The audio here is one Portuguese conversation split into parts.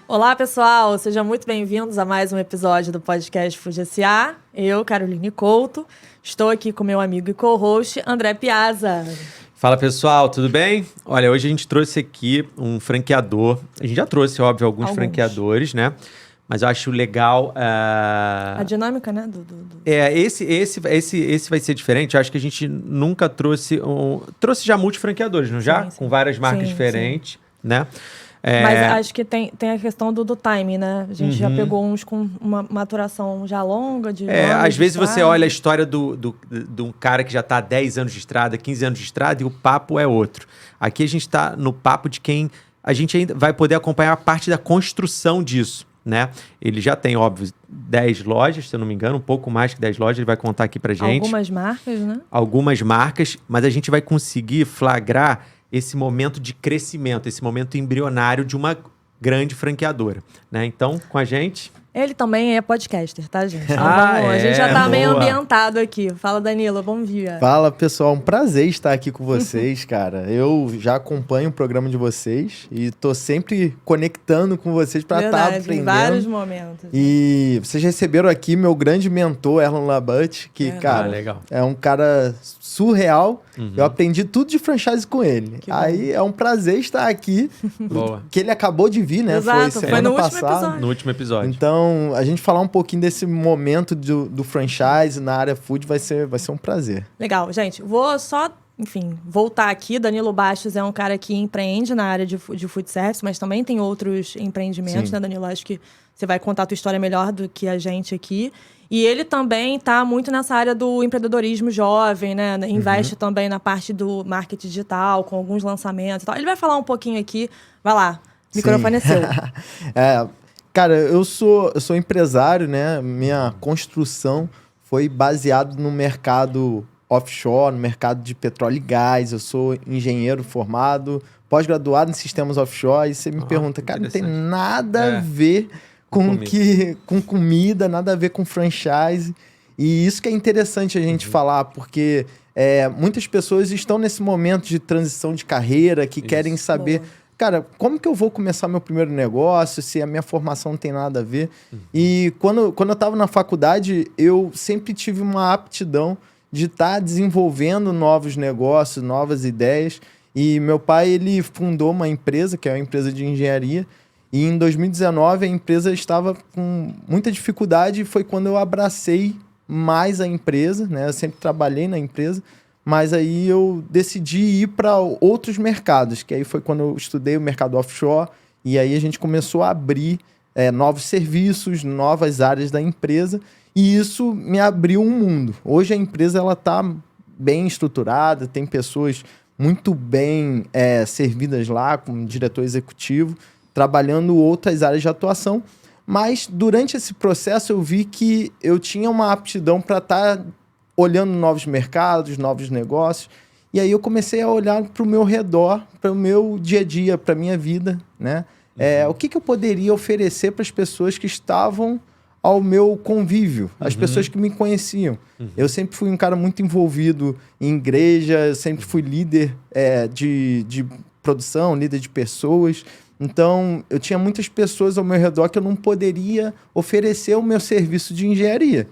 Olá, pessoal! Sejam muito bem-vindos a mais um episódio do podcast Food S.A. Eu, Caroline Couto, estou aqui com meu amigo e co-host, André Piazza. Fala, pessoal, tudo bem? Olha, hoje a gente trouxe aqui um franqueador. A gente já trouxe, óbvio, alguns franqueadores, né? Mas eu acho legal... A dinâmica, né? Esse vai ser diferente. Eu acho que a gente nunca trouxe... Trouxe já multifranqueadores, não já? Sim. Com várias marcas diferentes, né? Mas acho que tem a questão do timing, né? A gente já pegou uns com uma maturação já longa. Às vezes você olha a história de um cara que já está há 10 anos de estrada, 15 anos de estrada, e o papo é outro. Aqui a gente está no papo de quem a gente ainda vai poder acompanhar a parte da construção disso, né? Ele já tem, óbvio, 10 lojas, se eu não me engano, um pouco mais que 10 lojas, ele vai contar aqui pra gente. Algumas marcas, né? Algumas marcas, mas a gente vai conseguir flagrar esse momento de crescimento, esse momento embrionário de uma grande franqueadora, né? Então, com a gente... Ele também é podcaster, tá, gente? Então, a gente já tá meio ambientado aqui. Fala, Danilo, bom dia. Fala, pessoal. Um prazer estar aqui com vocês, cara. Eu já acompanho o programa de vocês e tô sempre conectando com vocês para estar aprendendo. Em vários momentos. E vocês receberam aqui meu grande mentor, Erlon Labute, que, cara, legal. É um cara surreal. Eu aprendi tudo de franchise com ele. Aí é um prazer estar aqui. Boa. Que ele acabou de vir, né? Exato, foi no último passado. episódio. No último episódio. Então, a gente falar um pouquinho desse momento do franchise na área food vai ser um prazer. Legal, gente. Vou só, voltar aqui. Danilo Bastos é um cara que empreende na área de food service, mas também tem outros empreendimentos, né, Danilo? Acho que você vai contar a tua história melhor do que a gente aqui. E ele também está muito nessa área do empreendedorismo jovem, né? Investe também na parte do marketing digital, com alguns lançamentos e tal. Ele vai falar um pouquinho aqui. Vai lá, o microfone é seu. Cara, eu sou empresário, né? Minha construção foi baseada no mercado offshore, no mercado de petróleo e gás. Eu sou engenheiro formado, pós-graduado em sistemas offshore. E você me pergunta, cara, não tem nada a ver com comida, nada a ver com franchise. E isso que é interessante a gente falar, porque muitas pessoas estão nesse momento de transição de carreira, que querem saber... Cara, como que eu vou começar meu primeiro negócio se a minha formação não tem nada a ver? E quando eu estava na faculdade, eu sempre tive uma aptidão de estar desenvolvendo novos negócios, novas ideias. E meu pai, ele fundou uma empresa, que é uma empresa de engenharia. E em 2019, a empresa estava com muita dificuldade e foi quando eu abracei mais a empresa, né? Eu sempre trabalhei na empresa. Mas aí eu decidi ir para outros mercados, que aí foi quando eu estudei o mercado offshore, e aí a gente começou a abrir novos serviços, novas áreas da empresa, e isso me abriu um mundo. Hoje a empresa está bem estruturada, tem pessoas muito bem servidas lá, como diretor executivo, trabalhando outras áreas de atuação, mas durante esse processo eu vi que eu tinha uma aptidão para estar olhando novos mercados, novos negócios. E aí eu comecei a olhar para o meu redor, para o meu dia a dia, para a minha vida, né? O que eu poderia oferecer para as pessoas que estavam ao meu convívio, as pessoas que me conheciam. Eu sempre fui um cara muito envolvido em igreja, eu sempre fui líder de produção, líder de pessoas. Então, eu tinha muitas pessoas ao meu redor que eu não poderia oferecer o meu serviço de engenharia.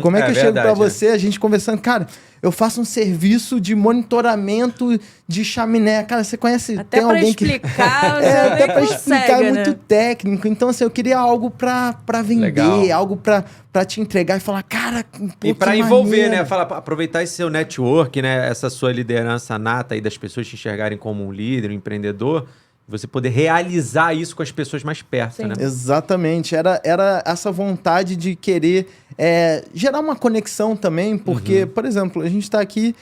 Como é que eu chego para você, a gente conversando, cara, eu faço um serviço de monitoramento de chaminé. Cara, você conhece... Até tem alguém explicar, que... até para explicar, é né? muito técnico. Então, assim, eu queria algo para vender, algo para te entregar e falar, cara... Pô, e para envolver, né? Aproveitar esse seu network, né? Essa sua liderança nata aí das pessoas te enxergarem como um líder, um empreendedor... Você poder realizar isso com as pessoas mais perto, né? Exatamente. Era essa vontade de querer gerar uma conexão também, porque, por exemplo, a gente está aqui,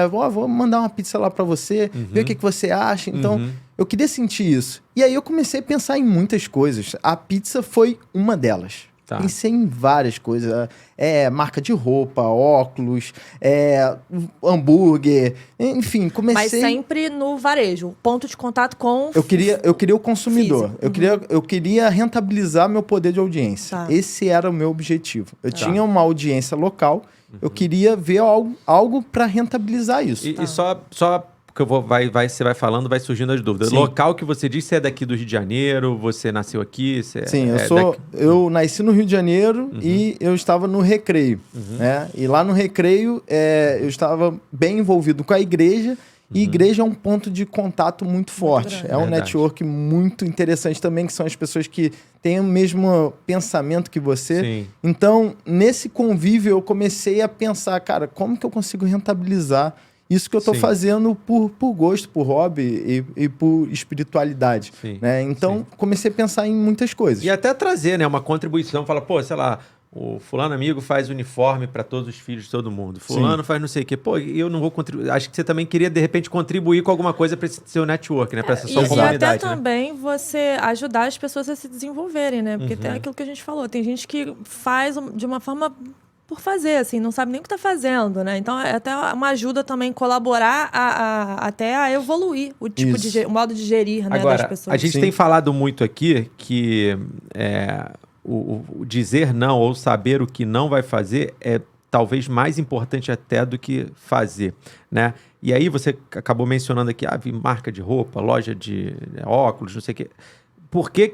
vou mandar uma pizza lá para você, ver o que você acha. Então, eu queria sentir isso. E aí eu comecei a pensar em muitas coisas. A pizza foi uma delas. Tá. Pensei em várias coisas. Marca de roupa, óculos, hambúrguer, enfim, comecei... Mas sempre no varejo, ponto de contato com... Eu queria o consumidor. Eu queria rentabilizar meu poder de audiência. Tá. Esse era o meu objetivo. Eu tinha uma audiência local, eu queria ver algo para rentabilizar isso. E só porque você vai falando, vai surgindo as dúvidas. Sim. Local que você disse é daqui do Rio de Janeiro, você nasceu aqui? Sim, eu nasci no Rio de Janeiro e eu estava no Recreio, né? E lá no Recreio eu estava bem envolvido com a igreja. E igreja é um ponto de contato muito forte. É um network muito interessante também, que são as pessoas que têm o mesmo pensamento que você. Sim. Então, nesse convívio, eu comecei a pensar, cara, como que eu consigo rentabilizar isso que eu estou fazendo por gosto, por hobby e por espiritualidade. Né? Então, comecei a pensar em muitas coisas. E até trazer, né, uma contribuição. Fala, pô, sei lá, o fulano amigo faz uniforme para todos os filhos de todo mundo. Fulano faz não sei o quê. Pô, eu não vou contribuir. Acho que você também queria, de repente, contribuir com alguma coisa para esse seu network, né? Para essa sua comunidade. E até né? também você ajudar as pessoas a se desenvolverem, né? Porque tem aquilo que a gente falou. Tem gente que faz de uma forma por fazer, assim, não sabe nem o que está fazendo, né? Então, é até uma ajuda também colaborar até a evoluir o tipo o modo de gerir, né, Agora, das pessoas. A gente tem falado muito aqui que o dizer não ou saber o que não vai fazer é talvez mais importante até do que fazer, né? E aí você acabou mencionando aqui, marca de roupa, loja de óculos, não sei o quê. Por que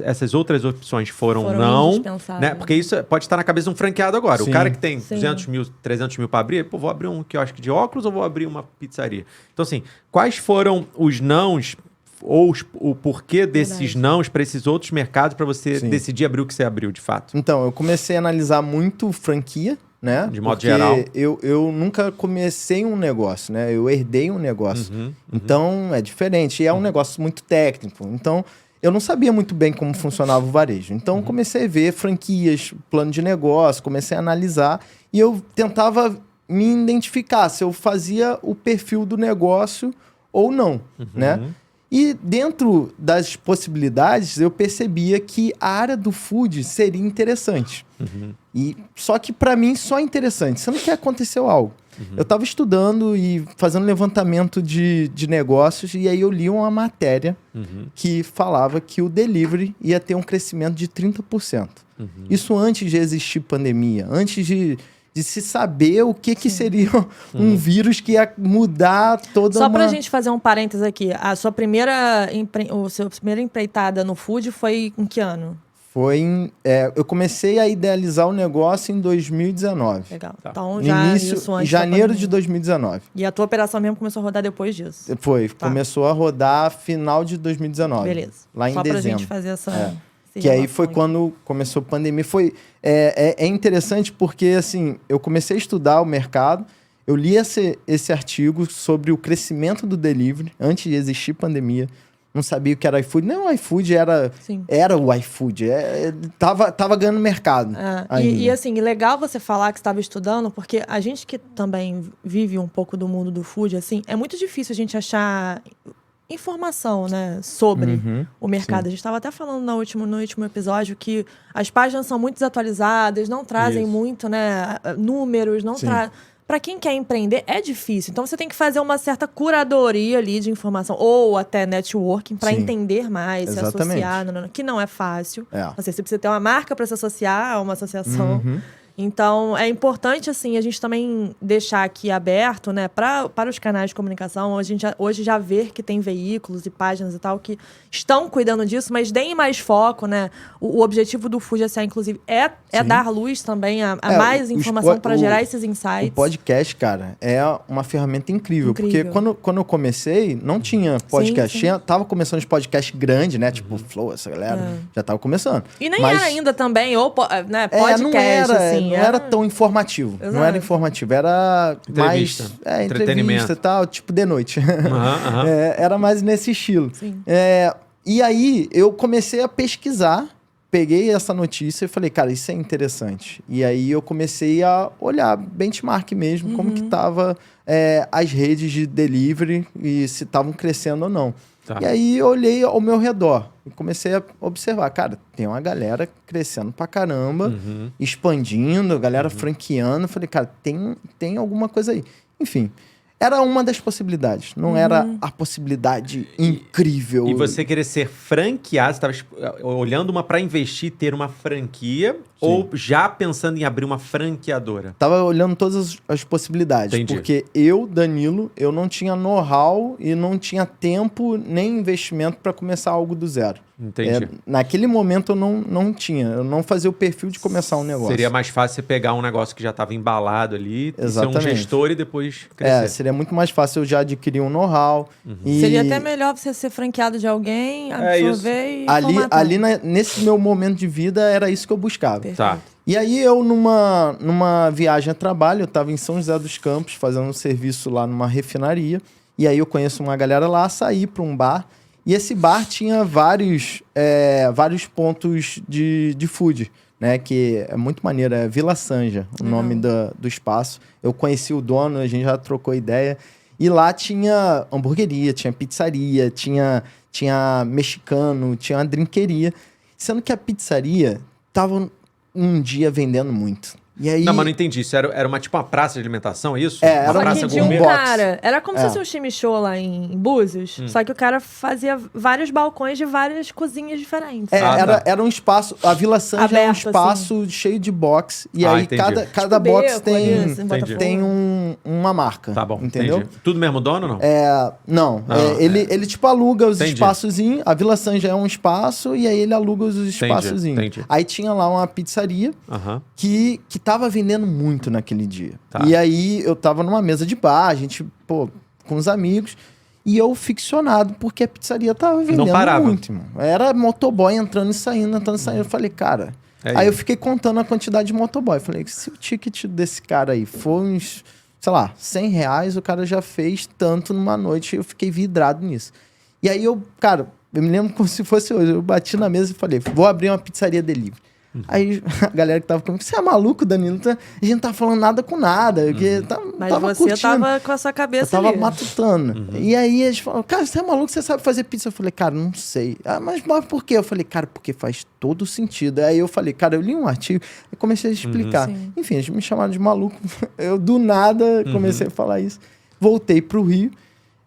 essas outras opções foram não? Né? Porque isso pode estar na cabeça de um franqueado agora. Sim. O cara que tem 200 mil, 300 mil para abrir, vou abrir um quiosque de óculos ou vou abrir uma pizzaria? Então, assim, quais foram os nãos ou o porquê desses nãos para esses outros mercados para você decidir abrir o que você abriu, de fato? Então, eu comecei a analisar muito franquia, né? De modo geral. Eu nunca comecei um negócio, né? Eu herdei um negócio. Então, é diferente. E é um negócio muito técnico. Então, eu não sabia muito bem como funcionava o varejo. Então, comecei a ver franquias, plano de negócio, comecei a analisar. E eu tentava me identificar se eu fazia o perfil do negócio ou não, né? E dentro das possibilidades, eu percebia que a área do food seria interessante. Só que para mim só é interessante, sendo que aconteceu algo. Eu estava estudando e fazendo levantamento de negócios e aí eu li uma matéria que falava que o delivery ia ter um crescimento de 30%. Isso antes de existir pandemia, antes de se saber o que seria um vírus que ia mudar toda Só pra gente fazer um parênteses aqui, a sua primeira empreitada no food foi em que ano? Eu comecei a idealizar o negócio em 2019. Legal. Tá. Então já isso antes em janeiro de 2019. E a tua operação mesmo começou a rodar depois disso? Começou a rodar final de 2019. Beleza. Lá em Só dezembro. Pra gente fazer essa... Que aí foi quando começou a pandemia. É interessante porque, assim, eu comecei a estudar o mercado, eu li esse artigo sobre o crescimento do delivery antes de existir pandemia. Não sabia o que era iFood. Não, o iFood era o iFood. Tava ganhando mercado. E assim, legal você falar que estava estudando, porque a gente que também vive um pouco do mundo do food, assim, é muito difícil a gente achar informação, né, sobre o mercado. A gente estava até falando no último episódio que as páginas são muito desatualizadas, não trazem muito, né, números, não trazem... Para quem quer empreender, é difícil. Então, você tem que fazer uma certa curadoria ali de informação, ou até networking, para entender mais, se associar, que não é fácil. Assim, você precisa ter uma marca para se associar a uma associação. Então, é importante, assim, a gente também deixar aqui aberto, né, para os canais de comunicação. A gente hoje já vê que tem veículos e páginas e tal que estão cuidando disso, mas deem mais foco, né? O objetivo do Food SA, inclusive, é dar luz também a mais informação para gerar esses insights. O podcast, cara, é uma ferramenta incrível. Porque quando eu comecei, não tinha podcast. Tava começando os podcasts grandes, né? Tipo, Flow, essa galera já tava começando. E nem era ainda também, ou né, podcast, assim. Não era tão informativo. Exato. Não era informativo. Era entrevista. Mais... entrevista e tal, tipo de noite. Era mais nesse estilo. E aí, eu comecei a pesquisar. Peguei essa notícia e falei, cara, isso é interessante. E aí, eu comecei a olhar benchmark mesmo, como que tava as redes de delivery e se estavam crescendo ou não. E aí, eu olhei ao meu redor e comecei a observar. Cara, tem uma galera crescendo pra caramba, expandindo, a galera franqueando. Falei, cara, tem alguma coisa aí. Enfim, Era uma das possibilidades. Não era a possibilidade incrível. E você querer ser franqueado, você estava olhando uma para investir, ter uma franquia, ou já pensando em abrir uma franqueadora? Tava olhando todas as possibilidades. Entendi. Porque eu, Danilo, eu não tinha know-how e não tinha tempo nem investimento para começar algo do zero. Entendi. Naquele momento eu não tinha. Eu não fazia o perfil de começar um negócio. Seria mais fácil você pegar um negócio que já estava embalado ali, Exatamente. ser um gestor e depois crescer. Seria muito mais fácil eu já adquirir um know-how. E Seria até melhor você ser franqueado de alguém, absorver e formatar. Nesse meu momento de vida, era isso que eu buscava. Tá. E aí eu, numa viagem a trabalho, eu estava em São José dos Campos, fazendo um serviço lá numa refinaria. E aí eu conheço uma galera lá, saí para um bar. E esse bar tinha vários pontos de food, né? Que é muito maneiro, é Vila Sanja, o nome do espaço. Eu conheci o dono, a gente já trocou ideia. E lá tinha hamburgueria, tinha pizzaria, tinha mexicano, tinha uma drinqueria. Sendo que a pizzaria tava um dia vendendo muito. E aí... Não, mas não entendi. Isso era uma praça de alimentação, é isso? Era uma um praça de um gourmet? cara. Era como se fosse um chimichurri lá em Búzios, só que o cara fazia vários balcões de várias cozinhas diferentes. Era um espaço... A Vila Sanja Aberto, é um espaço cheio de box. E aí entendi. cada Tipo box beco, ali, assim, Botafogo. tem uma marca. Tá bom, entendeu? entendi. Tudo mesmo dono ou não? Não. Ele tipo aluga os Entendi. espaçozinhos. A Vila Sanja é um espaço e aí ele aluga os espaçozinhos. Entendi. Aí tinha lá uma pizzaria que tava vendendo muito naquele dia. Tá. E aí eu tava numa mesa de bar, a gente, com os amigos, e eu ficcionado, porque a pizzaria tava vendendo muito, irmão. Era motoboy entrando e saindo. Eu falei, cara... Aí eu fiquei contando a quantidade de motoboy. Eu falei, se o ticket desse cara aí for uns, sei lá, R$100, o cara já fez tanto numa noite. Eu fiquei vidrado nisso. E aí eu me lembro como se fosse hoje. Eu bati na mesa e falei, vou abrir uma pizzaria delivery. Aí a galera que tava comigo, você é maluco, Danilo? A gente não tá falando nada com nada. Mas tava você curtindo. tava com a sua cabeça Eu tava ali. matutando. E aí eles falaram, cara, você é maluco, você sabe fazer pizza? Eu falei, cara, não sei. Mas por quê? Eu falei, cara, porque faz todo sentido. Aí eu falei, cara, eu li um artigo e comecei a explicar. Sim. Enfim, eles me chamaram de maluco. Eu, do nada, comecei a falar isso. Voltei pro Rio.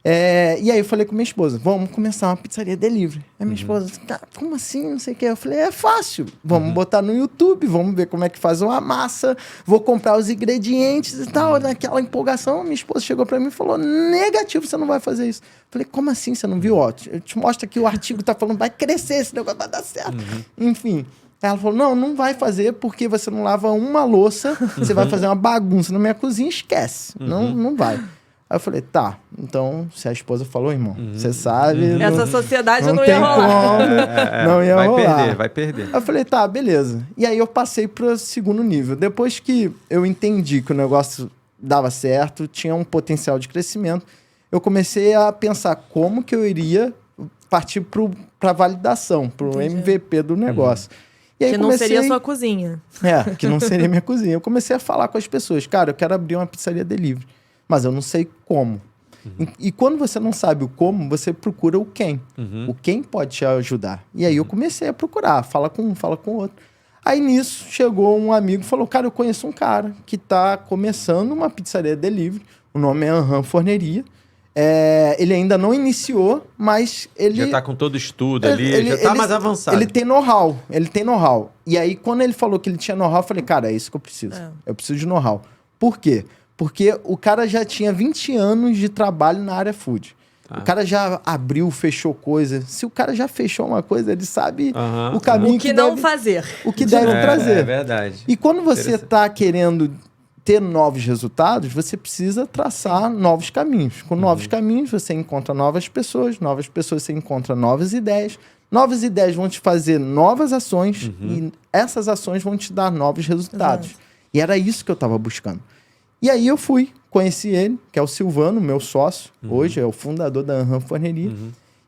E aí eu falei com minha esposa, vamos começar uma pizzaria delivery. Aí minha esposa, como assim? Não sei o que. Eu falei, é fácil. Vamos botar no YouTube, vamos ver como é que faz uma massa, vou comprar os ingredientes e tal. Naquela empolgação, minha esposa chegou pra mim e falou, negativo, você não vai fazer isso. Eu falei, como assim? Você não viu? Ó, eu te mostro aqui o artigo, tá falando, vai crescer, esse negócio vai dar certo. Enfim. Aí ela falou, não vai fazer porque você não lava uma louça, você vai fazer uma bagunça na minha cozinha, esquece. Não vai. Aí eu falei, tá, então, se a esposa falou, irmão, você sabe... Essa sociedade não tem ia rolar. Como, não ia rolar. Vai perder. Aí eu falei, tá, beleza. E aí eu passei pro segundo nível. Depois que eu entendi que o negócio dava certo, tinha um potencial de crescimento, eu comecei a pensar como que eu iria partir pra validação, pro MVP do negócio. E aí Que não seria a sua cozinha. Que não seria minha cozinha. Eu comecei a falar com as pessoas, cara, eu quero abrir uma pizzaria delivery. Mas eu não sei como. E quando você não sabe o como, você procura o quem. O quem pode te ajudar. E aí eu comecei a procurar. Fala com um, fala com o outro. Aí nisso chegou um amigo e falou, cara, eu conheço um cara que tá começando uma pizzaria delivery. O nome é Anhan Forneria. Ele ainda não iniciou, mas ele... Já tá com todo o estudo ali, já tá mais avançado. Ele tem know-how. E aí quando ele falou que ele tinha know-how, eu falei, cara, é isso que eu preciso. Eu preciso de know-how. Por quê? Porque o cara já tinha 20 anos de trabalho na área food. O cara já abriu, fechou coisa. Se o cara já fechou uma coisa, ele sabe o caminho o que não fazer. O que deve trazer. É verdade. E quando você está querendo ter novos resultados, você precisa traçar novos caminhos. Com novos caminhos, você encontra novas pessoas você encontra novas ideias vão te fazer novas ações e essas ações vão te dar novos resultados. Exato. E era isso que eu estava buscando. E aí eu conheci ele, que é o Silvano, meu sócio, hoje é o fundador da Anhan Forneria.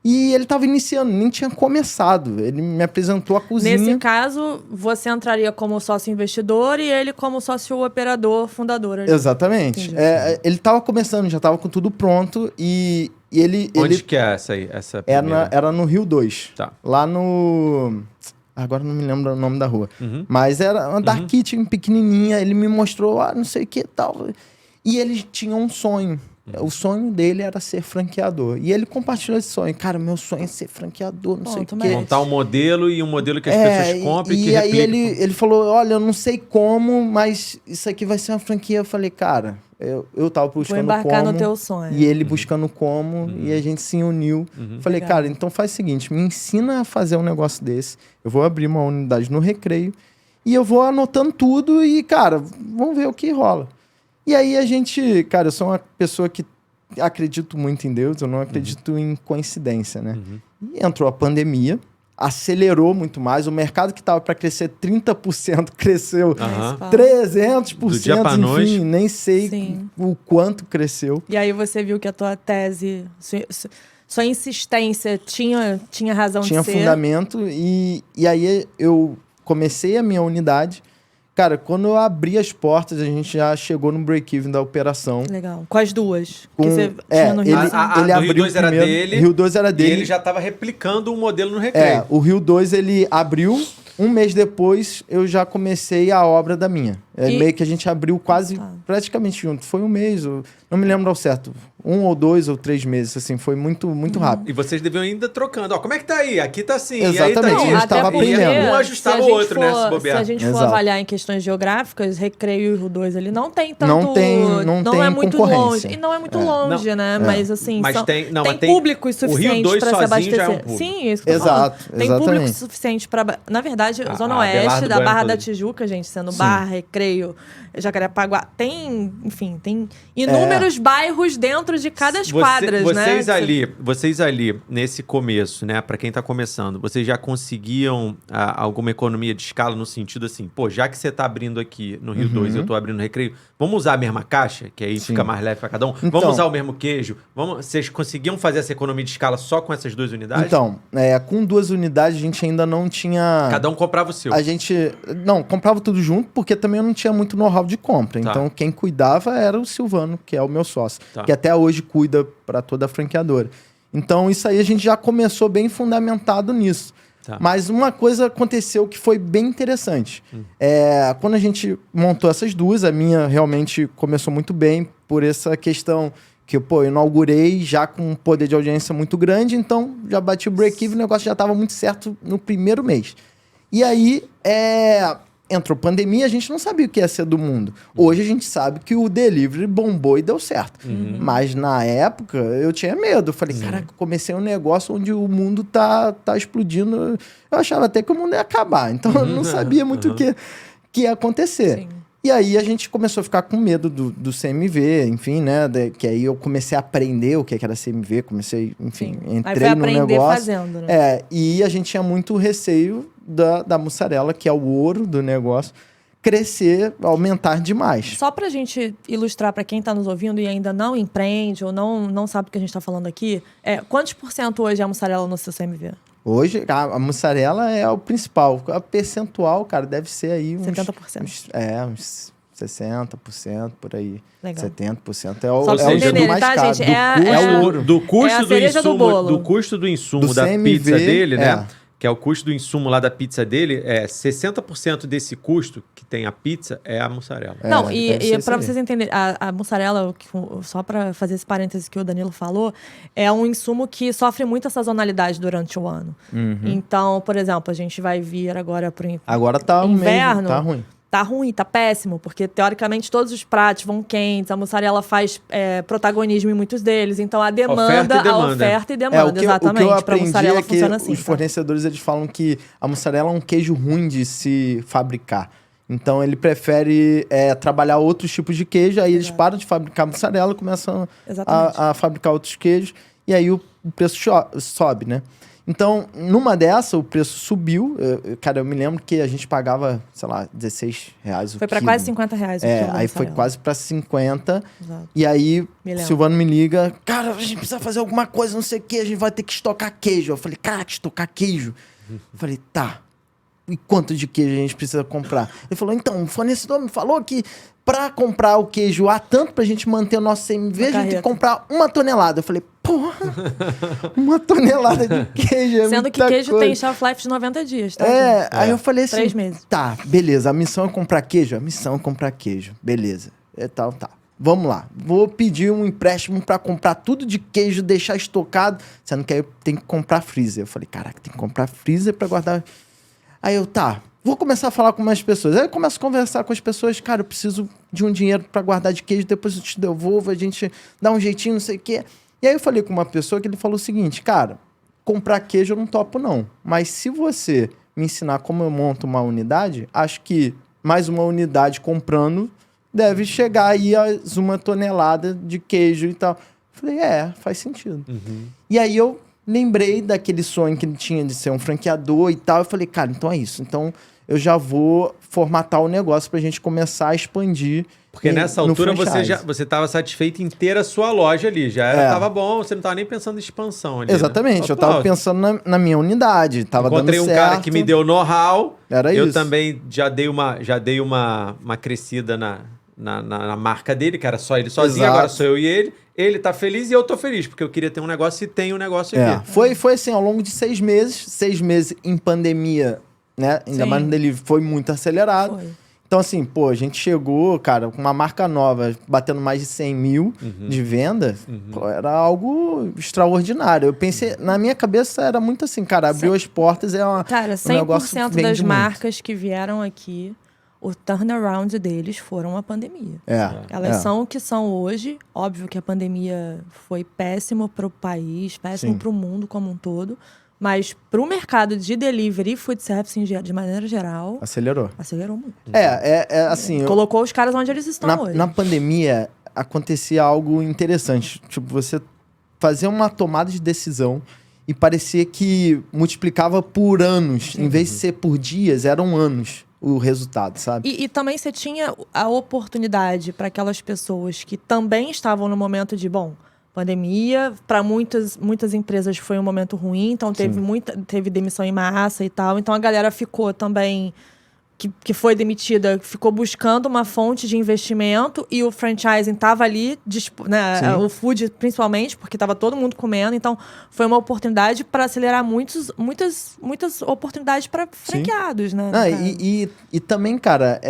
E ele estava iniciando, nem tinha começado. Ele me apresentou a cozinha. Nesse caso, você entraria como sócio investidor e ele como sócio operador, fundador. Ali. Exatamente. Ele estava começando, já estava com tudo pronto e ele... Onde que é essa aí? Era no Rio 2. Tá. Lá no... Agora não me lembro o nome da rua. Mas era uma dark kitchen pequenininha. Ele me mostrou, não sei o que e tal. E ele tinha um sonho. O sonho dele era ser franqueador. E ele compartilhou esse sonho. Cara, meu sonho é ser franqueador, não sei o quê. Montar um modelo e um modelo que as pessoas comprem e que aí repliquem. ele falou, olha, eu não sei como, mas isso aqui vai ser uma franquia. Eu falei, cara, eu tava buscando como. Vou embarcar no teu sonho. E ele buscando como, e a gente se uniu. Falei, Legal. cara, então faz o seguinte, me ensina a fazer um negócio desse. Eu vou abrir uma unidade no Recreio e eu vou anotando tudo e, cara, vamos ver o que rola. E aí a gente, cara, eu sou uma pessoa que acredito muito em Deus, eu não acredito em coincidência, né? E entrou a pandemia, acelerou muito mais, o mercado que estava para crescer 30% cresceu 300%, Do dia pra noite. nem sei Sim. o quanto cresceu. E aí você viu que a tua tese, sua insistência tinha razão Tinha de ser. fundamento e aí eu comecei a minha unidade. Cara, quando eu abri as portas, a gente já chegou no break-even da operação. Legal. Com as duas. Com- Que você tinha no Rio. ele do abriu Rio 2 era primeiro, dele. Rio 2 era E dele. ele já estava replicando o modelo no Recreio. O Rio 2 ele abriu, um mês depois eu já comecei a obra da minha. Meio que a gente abriu quase, praticamente junto. Foi um mês, não me lembro ao certo. 1 ou 2 ou 3 meses, assim, foi muito rápido. E vocês deviam ainda trocando. Ó, como é que tá aí? Aqui tá assim. Exatamente, E aí tá a gente isso. tava E aprendendo. um ajustava o outro, né? Se Se bobear. a gente for Exato. avaliar em questões geográficas, Recreio e Rio 2 ali não tem tanto... Não tem é muito concorrência. longe. E não é muito longe, né? Mas assim, Mas tem- não, mas tem- públicos o Rio suficientes 2 para se sozinho já é um abastecer. público. Sim, isso que eu tô Exato, falando. Tem exatamente. público suficiente para... Na verdade, Zona Abelardo Oeste da Bueno Barra falou da isso. Tijuca, gente, sendo Barra, Recreio, Jacarepaguá, tem, enfim, tem inúmeros bairros dentro de cada quadras, né? Vocês ali, nesse começo, né? Pra quem tá começando, vocês já conseguiam alguma economia de escala no sentido assim, pô, já que você tá abrindo aqui no Rio 2 e eu tô abrindo no Recreio, vamos usar a mesma caixa, que aí fica mais leve pra cada um? Então- Vamos usar o mesmo queijo? Vocês conseguiam fazer essa economia de escala só com essas duas unidades? Então, com 2 unidades a gente ainda não tinha... Cada um comprava o seu. A gente... Não, comprava tudo junto, porque também eu não tinha muito know-how de compra. Tá. Então, quem cuidava era o Silvano, que é o meu sócio. Tá. Que até hoje cuida para toda a franqueadora. Então, isso aí a gente já começou bem fundamentado nisso. Tá. Mas uma coisa aconteceu que foi bem interessante. Quando a gente montou essas duas, a minha realmente começou muito bem por essa questão que, eu inaugurei já com um poder de audiência muito grande, então já bati o break-even, o negócio já estava muito certo no primeiro mês. E aí, entrou pandemia, a gente não sabia o que ia ser do mundo. Hoje a gente sabe que o delivery bombou e deu certo. Mas na época eu tinha medo. Eu falei, caraca, eu comecei um negócio onde o mundo tá explodindo. Eu achava até que o mundo ia acabar. Então eu não sabia muito o que ia acontecer. Sim. E aí a gente começou a ficar com medo do CMV, enfim, né? Que aí eu comecei a aprender o que era CMV, enfim, Aí entrei foi no aprender negócio. fazendo, né? E a gente tinha muito receio da mussarela, que é o ouro do negócio, crescer, aumentar demais. Só pra gente ilustrar pra quem tá nos ouvindo e ainda não empreende ou não sabe o que a gente tá falando aqui, quantos % hoje é a mussarela no seu CMV? Hoje, a mussarela é o principal. A percentual, cara, deve ser aí uns... 70%. Uns 60%, por aí. Legal. 70%. Só pra o vocês entenderem, mais tá, caro. gente? É o ouro. Do custo É a do cereja do insumo, bolo. do custo do insumo Do da CMV, pizza dele, né? é. Que é o custo do insumo lá da pizza dele, 60% desse custo que tem a pizza é a mussarela. Não, deve e ser para isso aí. vocês entenderem, a mussarela, só para fazer esse parêntese que o Danilo falou, é um insumo que sofre muita sazonalidade durante o ano. Então, por exemplo, a gente vai vir agora para Agora tá inverno. mesmo, tá ruim. Tá ruim, tá péssimo, porque teoricamente todos os pratos vão quentes, a mussarela faz protagonismo em muitos deles, então a demanda, Oferta e a demanda. oferta e demanda, O que eu exatamente. Pra aprendi mussarela é que funciona assim. os tá? fornecedores eles falam que a mussarela é um queijo ruim de se fabricar. Então ele prefere trabalhar outros tipos de queijo, aí eles param de fabricar mussarela e começam Exatamente. a fabricar outros queijos, e aí o preço sobe, né? Então, numa dessa, o preço subiu. Cara, eu me lembro que a gente pagava, sei lá, R$16 o Foi para quilo. quase R$50 o quilo da Aí foi mussarela. quase pra 50. Exato. E aí, Me lembro. Silvano me liga, cara, a gente precisa fazer alguma coisa, não sei o que, a gente vai ter que estocar queijo. Eu falei, cara, estocar queijo? Eu falei, tá. E quanto de queijo a gente precisa comprar? Ele falou, então, o fornecedor me falou que pra comprar o queijo a tanto pra gente manter o nosso CMV, a gente tem que comprar 1 tonelada. Eu falei, porra, 1 tonelada de queijo é Sendo que muita queijo coisa. tem shelf life de 90 dias, tá? gente? Aí eu falei assim, 3 meses. tá, beleza, a missão é comprar queijo? A missão é comprar queijo, beleza. Tá. vamos lá. Vou pedir um empréstimo para comprar tudo de queijo, deixar estocado. Sendo que aí eu tenho que comprar freezer. Eu falei, caraca, tem que comprar freezer para guardar. Aí eu, vou começar a falar com mais pessoas. Aí eu começo a conversar com as pessoas. Cara, eu preciso de um dinheiro para guardar de queijo, depois eu te devolvo, a gente dá um jeitinho, não sei o quê. E aí eu falei com uma pessoa que ele falou o seguinte, cara, comprar queijo eu não topo não. Mas se você me ensinar como eu monto uma unidade, acho que mais uma unidade comprando deve chegar aí a 1 tonelada de queijo e tal. Falei, faz sentido. E aí eu lembrei daquele sonho que ele tinha de ser um franqueador e tal. Eu falei, cara, então é isso. Então eu já vou formatar o negócio pra gente começar a expandir. Porque nessa altura você estava satisfeito em ter a sua loja ali. Já estava bom, você não estava nem pensando em expansão ali. Exatamente, eu estava pensando na minha unidade. Tava encontrei dando um certo. cara que me deu know-how. Era eu isso. também já dei uma crescida na marca dele, que era só ele sozinho, Exato. agora sou eu e ele. Ele tá feliz e eu tô feliz, porque eu queria ter um negócio e tenho um negócio aqui. Foi assim, ao longo de 6 meses em pandemia, né? Ainda mais quando ele foi muito acelerado. Foi. Então, assim, pô, a gente chegou, cara, com uma marca nova, batendo mais de 100 mil de venda, pô, era algo extraordinário. Eu pensei, na minha cabeça era muito assim, cara, abriu as portas, Cara, um negócio 100% que vende das muito. marcas que vieram aqui, o turnaround deles foram a pandemia. Elas são o que são hoje. Óbvio que a pandemia foi péssimo para o país, péssimo para o mundo como um todo. Mas para o mercado de delivery e food service de maneira geral... Acelerou muito. Assim... Colocou os caras onde eles estão hoje. Na pandemia, acontecia algo interessante. Tipo, você fazia uma tomada de decisão e parecia que multiplicava por anos. Em vez de ser por dias, eram anos o resultado, sabe? E também você tinha a oportunidade para aquelas pessoas que também estavam no momento de, pandemia, para muitas empresas foi um momento ruim, então teve demissão em massa e tal. Então a galera ficou também, que foi demitida, ficou buscando uma fonte de investimento e o franchising estava ali, né, o food principalmente, porque estava todo mundo comendo. Então foi uma oportunidade para acelerar muitas oportunidades para franqueados, né? E também, cara,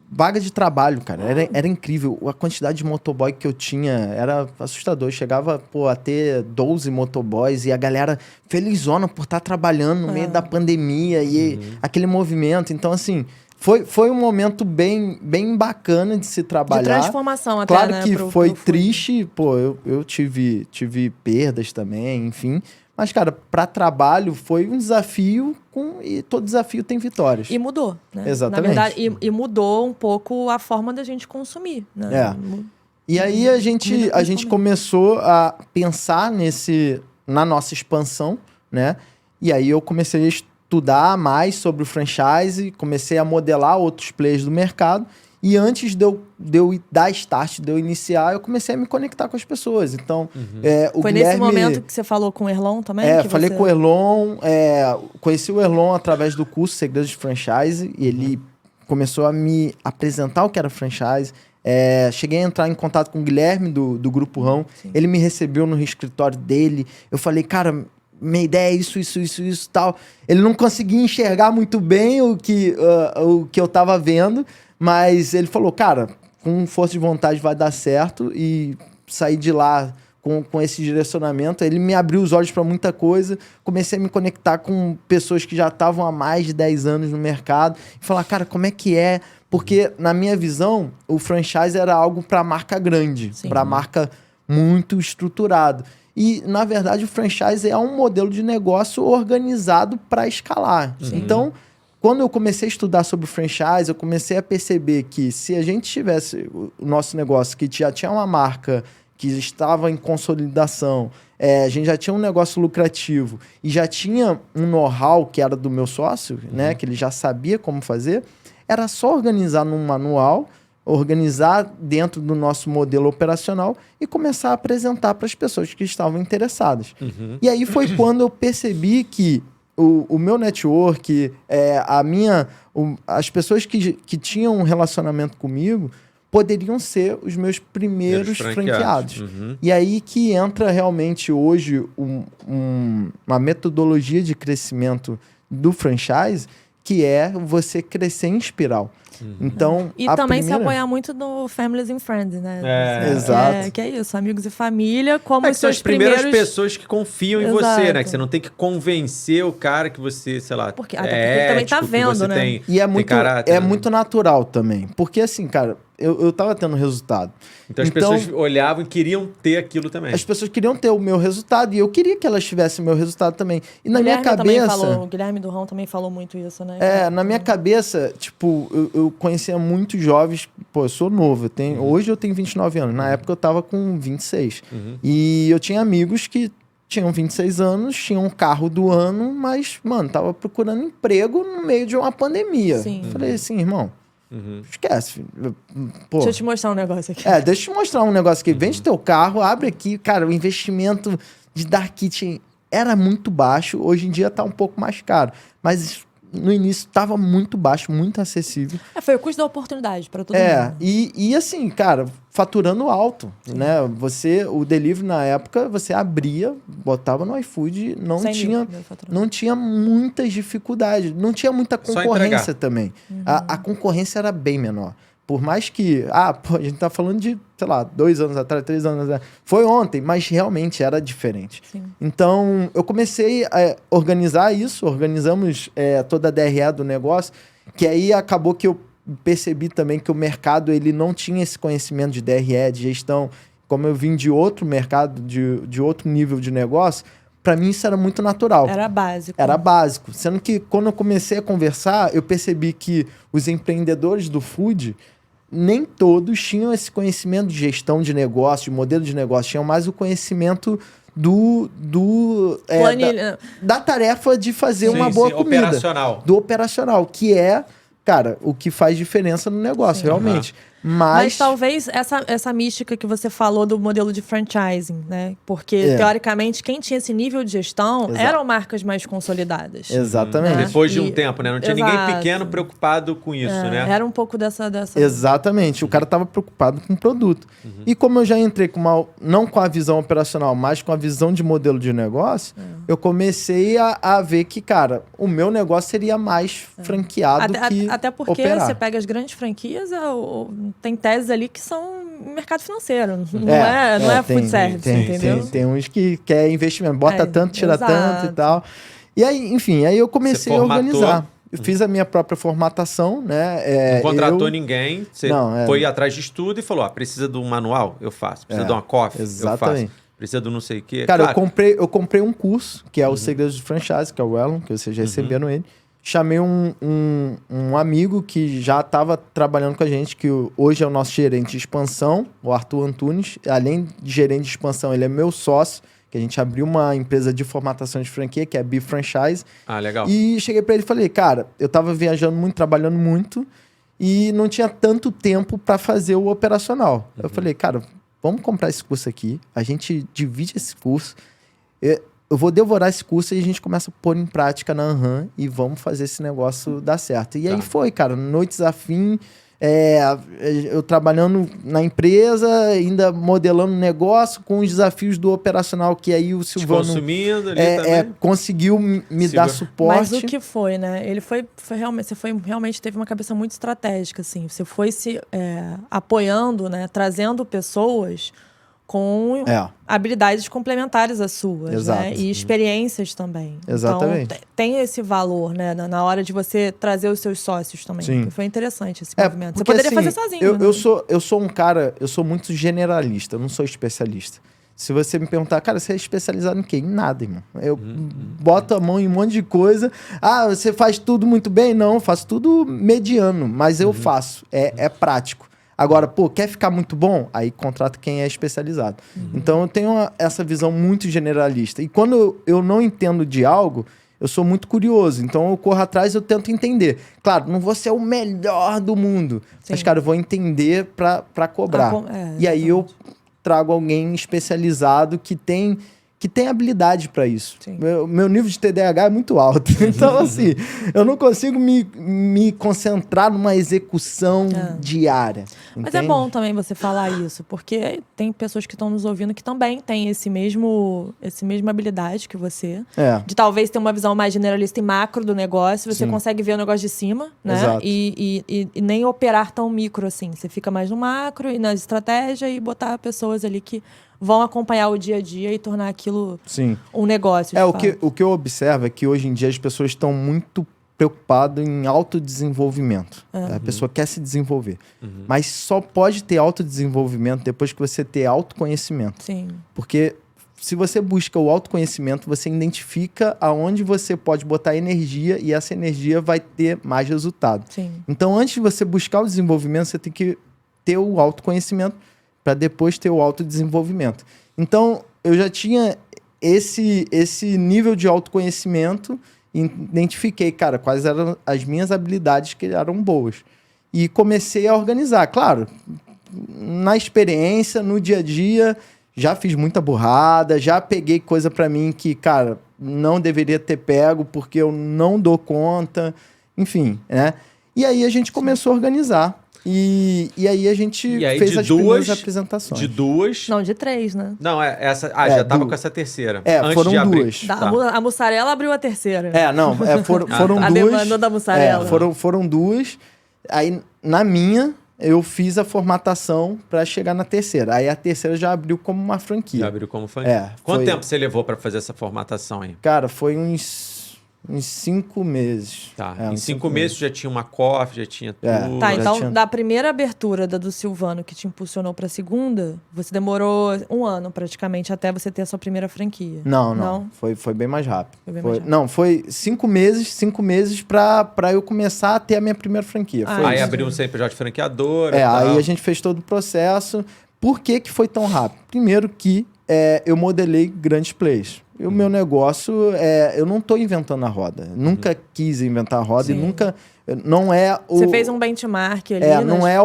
vaga de trabalho, cara. Era incrível. A quantidade de motoboy que eu tinha era assustador. Eu chegava, a ter 12 motoboys e a galera felizona por estar trabalhando no meio da pandemia e aquele movimento. Então, assim, foi um momento bem bacana de se trabalhar. De transformação até, claro né? Que foi triste. Eu tive perdas também, enfim. Mas, cara, para trabalho foi um desafio e todo desafio tem vitórias. E mudou, né? Exatamente. Na verdade, e mudou um pouco a forma da gente consumir, né? E aí a gente começou a pensar na nossa expansão, né? E aí eu comecei a estudar mais sobre o franchise, comecei a modelar outros players do mercado. E antes de eu dar start, de eu iniciar, eu comecei a me conectar com as pessoas. Então, foi nesse momento que você falou com o Erlon também? Falei com o Erlon, conheci o Erlon através do curso Segredos de Franchise, e ele começou a me apresentar o que era franchise. Cheguei a entrar em contato com o Guilherme, do Grupo Rão. Ele me recebeu no escritório dele. Eu falei, cara, minha ideia é isso, tal. Ele não conseguia enxergar muito bem o que eu tava vendo, mas ele falou, cara, com força de vontade vai dar certo, e saí de lá com esse direcionamento. Ele me abriu os olhos para muita coisa, comecei a me conectar com pessoas que já estavam há mais de 10 anos no mercado, e falar, cara, como é que é? Porque, na minha visão, o franchise era algo para marca grande, para marca muito estruturado. E, na verdade, o franchise é um modelo de negócio organizado para escalar. Então, quando eu comecei a estudar sobre o franchise, eu comecei a perceber que se a gente tivesse o nosso negócio que já tinha uma marca que estava em consolidação, a gente já tinha um negócio lucrativo e já tinha um know-how que era do meu sócio, né, que ele já sabia como fazer, era só organizar num manual, organizar dentro do nosso modelo operacional e começar a apresentar para as pessoas que estavam interessadas. E aí foi quando eu percebi que o meu network, as pessoas que tinham um relacionamento comigo poderiam ser os meus primeiros franqueados. E aí que entra realmente hoje uma metodologia de crescimento do franchise que é você crescer em espiral. Então, E também se apoiar muito no Families and Friends, né? Exato. Que é isso, amigos e família, como os são seus as primeiras primeiros... pessoas que confiam em você, né? Que você não tem que convencer o cara que você, sei lá, porque ele também tá vendo, né? E é caráter, muito natural também. Porque assim, cara, eu tava tendo resultado. Então as pessoas olhavam e queriam ter aquilo também. As pessoas queriam ter o meu resultado e eu queria que elas tivessem o meu resultado também. E na minha cabeça... O Guilherme Durrão também falou muito isso, né? Na minha cabeça, tipo, eu conhecia muitos jovens... Pô, eu sou novo. Hoje eu tenho 29 anos. Na época eu tava com 26. E eu tinha amigos que tinham 26 anos, tinham um carro do ano, mas, mano, tava procurando emprego no meio de uma pandemia. Sim. Falei assim, irmão... Esquece, filho. Pô. Deixa eu te mostrar um negócio aqui. Deixa eu te mostrar um negócio aqui. Vende teu carro, abre aqui. Cara, o investimento de Dark Kitchen era muito baixo. Hoje em dia tá um pouco mais caro. Mas no início tava muito baixo, muito acessível. Foi o custo da oportunidade para todo mundo. E assim, cara, faturando alto, né? O delivery na época, você abria, botava no iFood, não tinha muitas dificuldades, não tinha muita concorrência também. A concorrência era bem menor. Por mais que, a gente tá falando de, sei lá, 2 anos atrás, 3 anos atrás. Foi ontem, mas realmente era diferente. Sim. Então, eu comecei a organizar isso, organizamos toda a DRE do negócio, que aí acabou que eu percebi também que o mercado ele não tinha esse conhecimento de DRE, de gestão. Como eu vim de outro mercado, de outro nível de negócio, para mim isso era muito natural. Era básico. Era básico. Sendo que quando eu comecei a conversar, eu percebi que os empreendedores do food, nem todos tinham esse conhecimento de gestão de negócio, de modelo de negócio. Tinham mais o conhecimento da tarefa de fazer uma boa comida. Operacional. Do operacional, que é, cara, o que faz diferença no negócio, realmente. Mas talvez essa mística que você falou do modelo de franchising, né? Porque, teoricamente, quem tinha esse nível de gestão eram marcas mais consolidadas. Exatamente. Depois de um tempo, né? Não tinha ninguém pequeno preocupado com isso, né? Era um pouco dessa... Exatamente. O cara estava preocupado com o produto. E como eu já entrei não com a visão operacional, mas com a visão de modelo de negócio, eu comecei a ver que, cara, o meu negócio seria mais franqueado que até porque operar. Você pega as grandes franquias, tem teses ali que são mercado financeiro. Não é food service, entendeu? Tem uns que quer investimento. Bota tanto, tira tanto e tal. E aí, enfim, eu comecei a organizar. Eu fiz a minha própria formatação, né? Não contratou ninguém, você foi atrás de estudo e falou, precisa de um manual? Eu faço. Precisa de uma coffee? Exatamente. Eu faço. Precisa do não sei o quê? Cara, eu comprei um curso, que é o Segredos de Franchise, que é o Elon, que vocês já receberam ele. Chamei um amigo que já estava trabalhando com a gente, que hoje é o nosso gerente de expansão, o Arthur Antunes. Além de gerente de expansão, ele é meu sócio, que a gente abriu uma empresa de formatação de franquia, que é a Be Franchise. Legal. E cheguei para ele e falei, cara, eu tava viajando muito, trabalhando muito, e não tinha tanto tempo para fazer o operacional. Eu falei, cara, vamos comprar esse curso aqui, a gente divide esse curso, eu vou devorar esse curso e a gente começa a pôr em prática na Anham e vamos fazer esse negócio dar certo. E aí foi, cara, noites a fim, eu trabalhando na empresa, ainda modelando um negócio com os desafios do operacional, que aí o Silvano consumindo ali também. Conseguiu me dar suporte. Mas o que foi, né? Ele foi realmente, realmente teve uma cabeça muito estratégica, assim. Você foi se apoiando, né? Trazendo pessoas com habilidades complementares às suas, né? E experiências também. Exatamente. Então, tem esse valor, né? Na hora de você trazer os seus sócios também. Sim. Foi interessante esse movimento. Porque, você poderia fazer sozinho. Eu sou um cara, eu sou muito generalista, eu não sou especialista. Se você me perguntar, cara, você é especializado em quê? Em nada, irmão. Eu boto a mão em um monte de coisa. Você faz tudo muito bem? Não, eu faço tudo mediano, mas eu faço. É prático. Agora, quer ficar muito bom? Aí contrata quem é especializado. Então, eu tenho essa visão muito generalista. E quando eu não entendo de algo, eu sou muito curioso. Então, eu corro atrás e eu tento entender. Claro, não vou ser o melhor do mundo. Sim. Mas, cara, eu vou entender para cobrar. E aí, eu trago alguém especializado que tem que tem habilidade para isso. Sim. Meu nível de TDAH é muito alto. Então, assim, eu não consigo me concentrar numa execução diária. Mas entende? é bom também você falar isso, porque tem pessoas que estão nos ouvindo que também têm essa mesma habilidade que você. De talvez ter uma visão mais generalista e macro do negócio. Você consegue ver o negócio de cima, né? Exato. E nem operar tão micro assim. Você fica mais no macro e na estratégia e botar pessoas ali que vão acompanhar o dia a dia e tornar aquilo um negócio. O que eu observo é que hoje em dia as pessoas estão muito preocupadas em autodesenvolvimento. A pessoa quer se desenvolver. Mas só pode ter autodesenvolvimento depois que você ter autoconhecimento. Sim. Porque se você busca o autoconhecimento, você identifica aonde você pode botar energia e essa energia vai ter mais resultado. Sim. Então, antes de você buscar o desenvolvimento, você tem que ter o autoconhecimento para depois ter o autodesenvolvimento. Então, eu já tinha esse nível de autoconhecimento e identifiquei, cara, quais eram as minhas habilidades que eram boas. E comecei a organizar. Claro, na experiência, no dia a dia, já fiz muita burrada, já peguei coisa para mim que, cara, não deveria ter pego porque eu não dou conta, enfim, né? E aí a gente começou a organizar. E aí a gente fez as primeiras apresentações. De 2... Não, de 3, né? Não, essa... já tava com essa terceira. Antes foram de abrir. 2. A mussarela abriu a terceira. Foram 2. A demanda da mussarela. Foram 2. Aí, na minha, eu fiz a formatação para chegar na terceira. Aí a terceira já abriu como uma franquia. Já abriu como franquia. Quanto tempo você levou para fazer essa formatação aí? Cara, foi uns 5 meses. Tá. Em 5 meses já tinha uma coffee, já tinha tudo. Tá, então da primeira abertura da do Silvano que te impulsionou pra segunda, você demorou 1 ano praticamente até você ter a sua primeira franquia. Não. Foi bem mais rápido. Mais rápido. Não, foi 5 meses pra eu começar a ter a minha primeira franquia. Aí abriu um CNPJ de franqueador. Aí a gente fez todo o processo. Por que foi tão rápido? Primeiro que eu modelei grandes players. E o meu negócio, eu não estou inventando a roda. Nunca quis inventar a roda e nunca... Não é o... Você fez um benchmark ali. Não é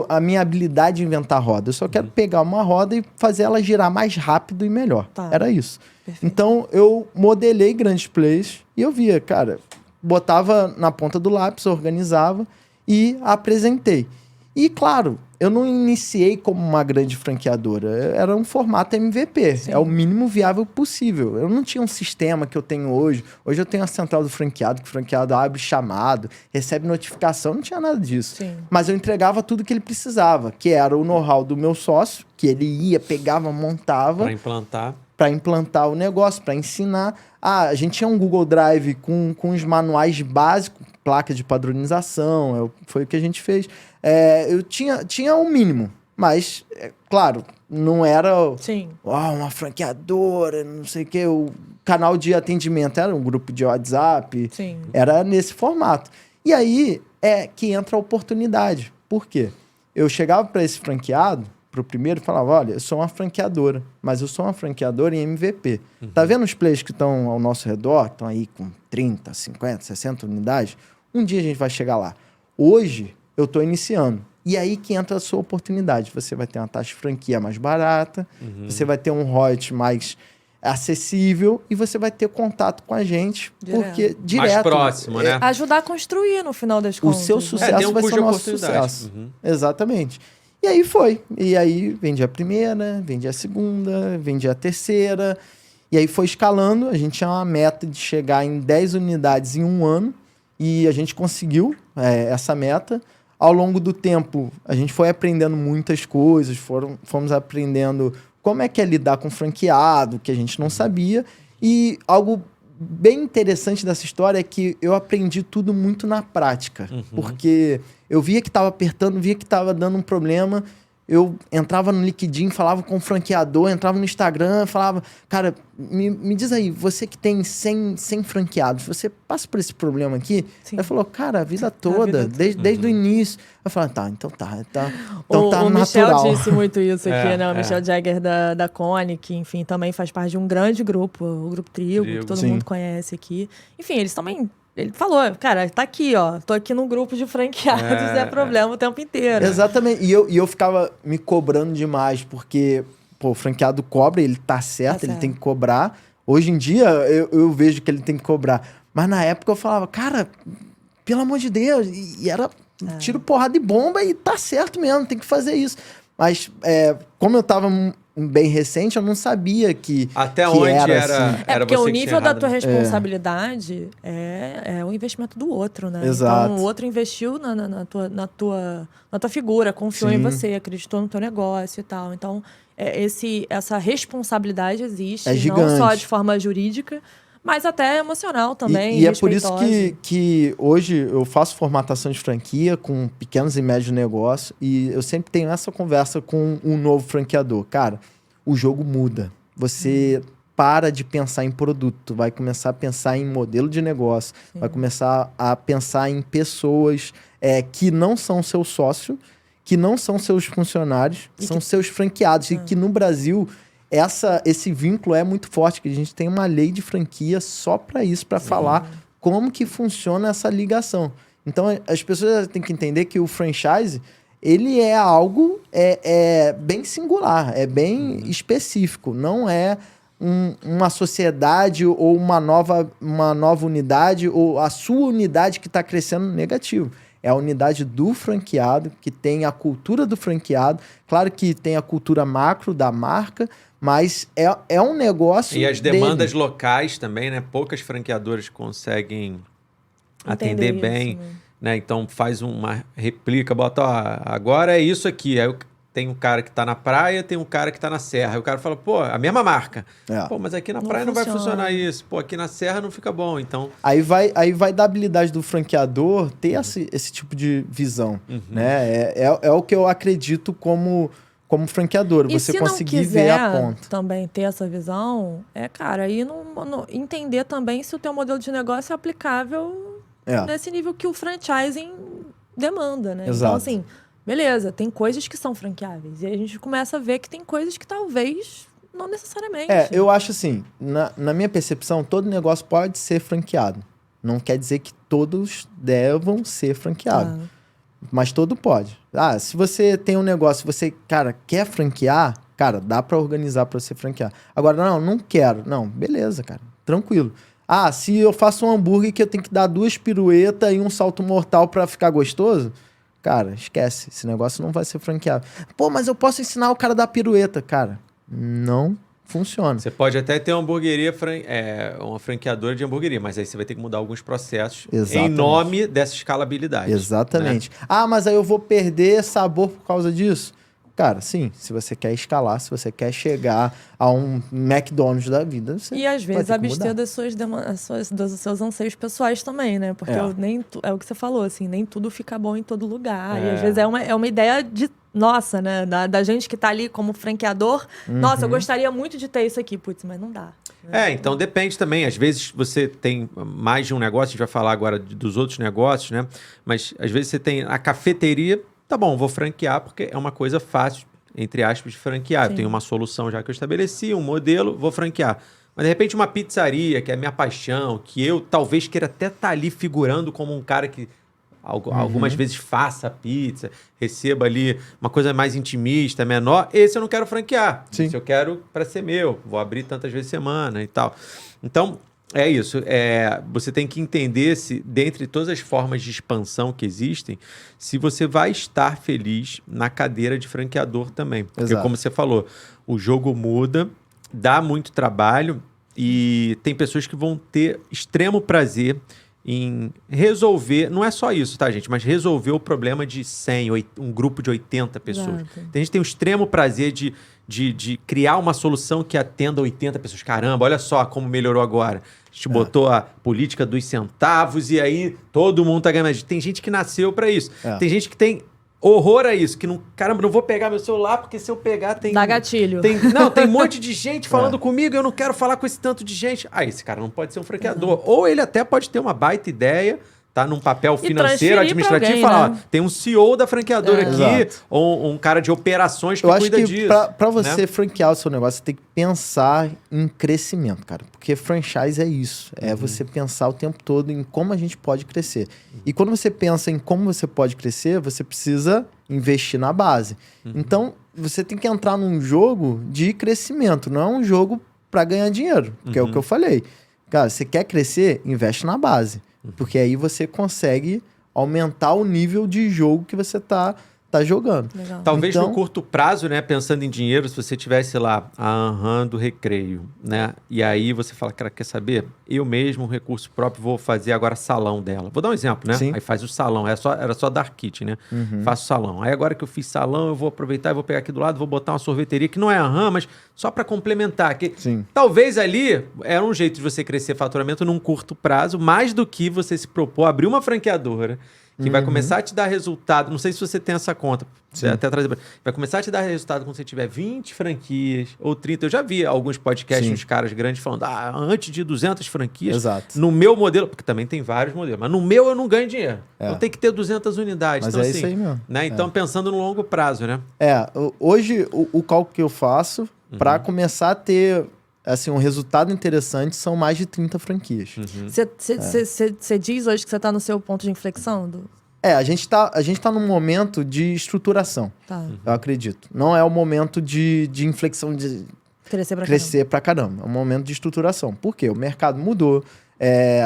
a minha habilidade de inventar roda. Eu só quero pegar uma roda e fazer ela girar mais rápido e melhor. Era isso. Perfeito. Então, eu modelei grandes plays e eu via, cara, botava na ponta do lápis, organizava e apresentei. E, claro, eu não iniciei como uma grande franqueadora. Era um formato MVP. Sim. É o mínimo viável possível. Eu não tinha um sistema que eu tenho hoje. Hoje eu tenho a central do franqueado, que o franqueado abre chamado, recebe notificação. Não tinha nada disso. Sim. Mas eu entregava tudo que ele precisava, que era o know-how do meu sócio, que ele ia, pegava, montava. Para implantar o negócio, para ensinar. A gente tinha um Google Drive com os manuais básicos, placa de padronização, foi o que a gente fez. Eu tinha um mínimo, mas, claro, não era uma franqueadora, não sei o quê. O canal de atendimento era um grupo de WhatsApp, era nesse formato. E aí que entra a oportunidade. Por quê? Eu chegava para esse franqueado, para o primeiro, e falava, olha, eu sou uma franqueadora, mas eu sou uma franqueadora em MVP. Tá vendo os players que estão ao nosso redor, que estão aí com 30, 50, 60 unidades? Um dia a gente vai chegar lá. Hoje, eu estou iniciando. E aí que entra a sua oportunidade. Você vai ter uma taxa de franquia mais barata, você vai ter um royalties mais acessível e você vai ter contato com a gente. Porque direto. Mais próximo, né? Ajudar a construir, no final das contas. O seu sucesso vai ser o nosso sucesso. Exatamente. E aí foi. E aí vendi a primeira, vendi a segunda, vendi a terceira. E aí foi escalando. A gente tinha uma meta de chegar em 10 unidades em 1 ano. E a gente conseguiu essa meta. Ao longo do tempo, a gente foi aprendendo muitas coisas. Fomos aprendendo como é que é lidar com franqueado, que a gente não sabia. E algo bem interessante dessa história é que eu aprendi tudo muito na prática. Porque eu via que estava apertando, via que estava dando um problema. Eu entrava no LinkedIn, falava com o franqueador, entrava no Instagram, falava... Cara, me diz aí, você que tem 100 franqueados, você passa por esse problema aqui? Ele falou, cara, a vida toda, desde o início. Eu falei, então tá o Michel natural. disse muito isso aqui, né? O Michel Jagger da Cone, que, enfim, também faz parte de um grande grupo, o Grupo Trigo, que todo mundo conhece aqui. Enfim, eles também... Ele falou, cara, tá aqui, ó. Tô aqui num grupo de franqueados, é problema o tempo inteiro. Exatamente. E eu ficava me cobrando demais, porque o franqueado cobra, ele tá certo, ele tem que cobrar. Hoje em dia, eu vejo que ele tem que cobrar. Mas na época eu falava, cara, pelo amor de Deus, e era tiro, porrada e bomba e tá certo mesmo, tem que fazer isso. Mas como eu tava bem recente, eu não sabia que até que onde era É assim. porque o você que nível tinha da errado, tua né? responsabilidade é o investimento do outro, né? Exato. Então, o outro investiu na tua figura, confiou em Sim. você, acreditou no teu negócio e tal. Então, essa responsabilidade existe, É não gigante. só de forma jurídica, mas até emocional também, E é por isso respeitosa. que hoje eu faço formatação de franquia com pequenos e médios negócios e eu sempre tenho essa conversa com um novo franqueador. Cara, o jogo muda. Você para de pensar em produto, vai começar a pensar em modelo de negócio, vai começar a pensar em pessoas que não são seu sócio, que não são seus funcionários, são seus franqueados. E que no Brasil esse vínculo é muito forte, que a gente tem uma lei de franquia só para isso, para falar como que funciona essa ligação. Então, as pessoas têm que entender que o franchise, ele é algo bem singular, é bem específico, não é uma sociedade ou uma nova unidade ou a sua unidade que está crescendo negativo. É a unidade do franqueado, que tem a cultura do franqueado. Claro que tem a cultura macro da marca, mas é um negócio E as demandas dele. locais também, né? Poucas franqueadoras conseguem atender Entender bem, isso, né? Então faz uma réplica, bota, ó, agora é isso aqui. Aí tem um cara que tá na praia, tem um cara que tá na serra. Aí o cara fala, pô, a mesma marca. Pô, mas aqui na Não praia não vai funciona. funcionar isso. Pô, aqui na serra não fica bom, então... Aí vai da habilidade do franqueador ter esse tipo de visão, né? É o que eu acredito como franqueador, E você se não conseguir ver a quiser ponta. também ter essa visão, cara, aí entender também se o teu modelo de negócio é aplicável nesse nível que o franchising demanda, né? Exato. Então, assim, beleza, tem coisas que são franqueáveis. E aí a gente começa a ver que tem coisas que talvez não necessariamente. Eu acho assim, na minha percepção, todo negócio pode ser franqueado. Não quer dizer que todos devam ser franqueados. Mas todo pode. Se você tem um negócio, você, cara, quer franquear, cara, dá pra organizar pra você franquear. Agora, não quero. Não, beleza, cara, tranquilo. Se eu faço um hambúrguer que eu tenho que dar 2 piruetas e um salto mortal pra ficar gostoso, cara, esquece. Esse negócio não vai ser franqueado. Pô, mas eu posso ensinar o cara a dar pirueta. Cara, não funciona. Você pode até ter uma hamburgueria, uma franqueadora de hamburgueria, mas aí você vai ter que mudar alguns processos em nome dessa escalabilidade. Exatamente. Né? Mas aí eu vou perder sabor por causa disso? Cara, sim, se você quer escalar, se você quer chegar a um McDonald's da vida, você E às vezes vai ter que abster mudar. dos seus anseios pessoais também, né? Porque é o que você falou, assim, nem tudo fica bom em todo lugar. E às vezes é uma ideia nossa, né? Da gente que tá ali como franqueador. Nossa, eu gostaria muito de ter isso aqui. Putz, mas não dá. Então depende também. Às vezes você tem mais de um negócio, a gente vai falar agora dos outros negócios, né? Mas às vezes você tem a cafeteria, tá bom, vou franquear porque é uma coisa fácil, entre aspas, de franquear. Eu tenho uma solução já que eu estabeleci, um modelo, vou franquear. Mas de repente uma pizzaria, que é a minha paixão, que eu talvez queira até estar ali figurando como um cara que algumas vezes faça a pizza, receba ali uma coisa mais intimista, menor, esse eu não quero franquear. Sim. Esse eu quero para ser meu, vou abrir tantas vezes semana e tal. Então, é isso. Você tem que entender se, dentre todas as formas de expansão que existem, se você vai estar feliz na cadeira de franqueador também. Porque, como você falou, o jogo muda, dá muito trabalho e tem pessoas que vão ter extremo prazer em resolver, não é só isso, tá, gente? Mas resolver o problema de 100, um grupo de 80 pessoas. A gente tem um extremo prazer de criar uma solução que atenda 80 pessoas. Caramba, olha só como melhorou agora. A gente botou a política dos centavos e aí todo mundo tá ganhando. Tem gente que nasceu para isso. Tem gente que tem horror a isso, que não, caramba, não vou pegar meu celular porque se eu pegar tem... Dá gatilho. Tem um monte de gente falando comigo e eu não quero falar com esse tanto de gente. Esse cara não pode ser um franqueador. Ou ele até pode ter uma baita ideia, tá num papel financeiro, administrativo, e falar, tem um CEO da franqueadora aqui, ou um cara de operações que cuida disso. Eu acho que pra você franquear o seu negócio, você tem que pensar em crescimento, cara. Porque franchise é isso. É você pensar o tempo todo em como a gente pode crescer. E quando você pensa em como você pode crescer, você precisa investir na base. Então, você tem que entrar num jogo de crescimento, não é um jogo para ganhar dinheiro, que é o que eu falei. Cara, você quer crescer? Investe na base. Porque aí você consegue aumentar o nível de jogo que você tá jogando. Legal. Talvez Então- no curto prazo, né, pensando em dinheiro, se você tivesse lá a Anham do Recreio, né, e aí você fala, cara, quer saber? Eu mesmo, um recurso próprio, vou fazer agora salão dela. Vou dar um exemplo, né? Sim. Aí faz o salão, era só Dark Kit, né? Faço salão. Aí agora que eu fiz salão, eu vou aproveitar e vou pegar aqui do lado, vou botar uma sorveteria, que não é a Anham, mas só para complementar. Que Sim. talvez ali era um jeito de você crescer faturamento num curto prazo, mais do que você se propor a abrir uma franqueadora que vai começar a te dar resultado. Não sei se você tem essa conta. Você até trazer, vai começar a te dar resultado quando você tiver 20 franquias ou 30. Eu já vi alguns podcasts Sim. dos caras grandes falando, antes de 200 franquias, Exato. no meu modelo, porque também tem vários modelos, mas no meu eu não ganho dinheiro. É. Eu tenho que ter 200 unidades. Mas então, é assim, isso aí mesmo. né? Então, pensando no longo prazo, né? Hoje o cálculo que eu faço para começar a ter assim, um resultado interessante são mais de 30 franquias. Você diz hoje que você está no seu ponto de inflexão? A gente tá num momento de estruturação, Tá. eu acredito. Não é o momento de inflexão de Crescer pra caramba. É um momento de estruturação. Por quê? O mercado mudou.